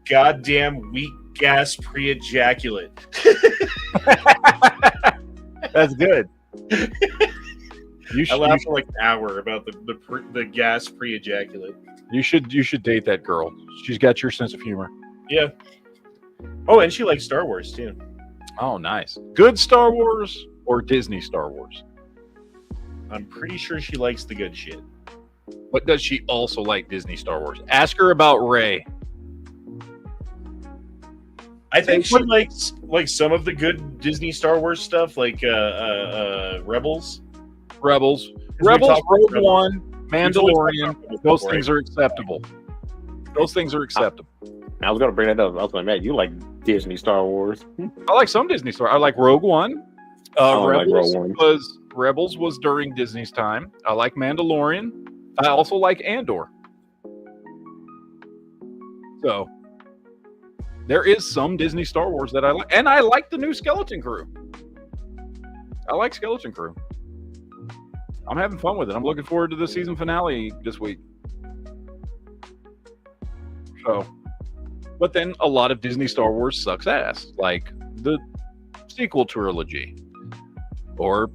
"Goddamn weak gas pre-ejaculate." That's good. I laughed for like an hour about the gas pre-ejaculate. You should date that girl. She's got your sense of humor. Yeah. Oh, and she likes Star Wars too. Oh, nice. Good Star Wars or Disney Star Wars? I'm pretty sure she likes the good shit. But does she also like Disney Star Wars? Ask her about Rey. I think she likes like some of the good Disney Star Wars stuff, like Rebels. Rebels, Rogue One, Mandalorian. Those things are acceptable. Those things are acceptable. I was going to bring that up. I was like, man, you like Disney Star Wars? I like some Disney Star. I like Rogue One. Rebels was during Disney's time. I like Mandalorian. I also like Andor. So there is some Disney Star Wars that I like, and I like the new Skeleton Crew. I like Skeleton Crew. I'm having fun with it. I'm looking forward to the season finale this week. So, but then a lot of Disney Star Wars sucks ass, like the sequel trilogy or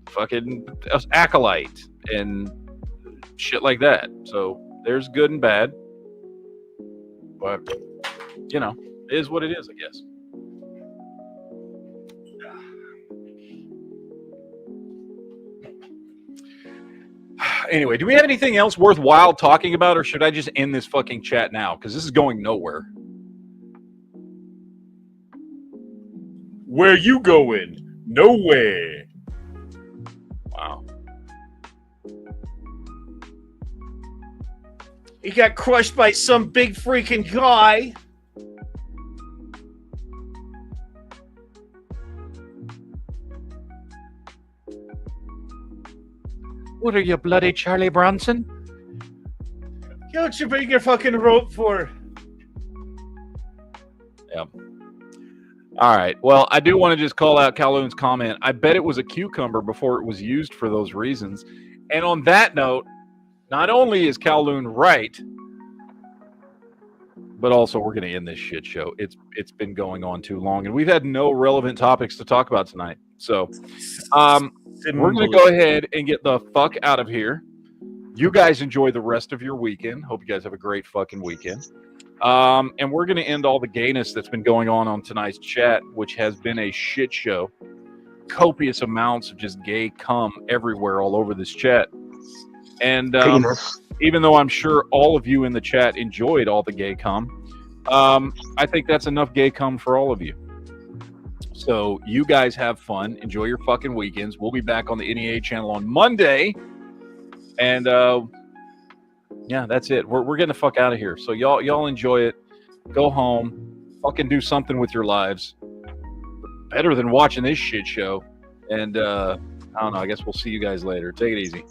fucking Acolyte and shit like that. So there's good and bad, but you know, it is what it is, I guess. Anyway, do we have anything else worthwhile talking about, or should I just end this fucking chat now? Because this is going nowhere. Where you going? Nowhere. Wow. He got crushed by some big freaking guy. What are you, bloody Charlie Bronson? What you bring your fucking rope for? Yep. All right. Well, I do want to just call out Calhoun's comment. I bet it was a cucumber before it was used for those reasons. And on that note, not only is Calhoun right, but also we're going to end this shit show. It's been going on too long, and we've had no relevant topics to talk about tonight. So we're going to go ahead and get the fuck out of here. You guys enjoy the rest of your weekend. Hope you guys have a great fucking weekend. And we're going to end all the gayness that's been going on tonight's chat, which has been a shit show. Copious amounts of just gay cum everywhere all over this chat. And even though I'm sure all of you in the chat enjoyed all the gay cum, I think that's enough gay cum for all of you. So you guys have fun. Enjoy your fucking weekends. We'll be back on the NEA channel on Monday. And yeah, that's it. We're getting the fuck out of here. So y'all enjoy it. Go home. Fucking do something with your lives. Better than watching this shit show. And I don't know. I guess we'll see you guys later. Take it easy.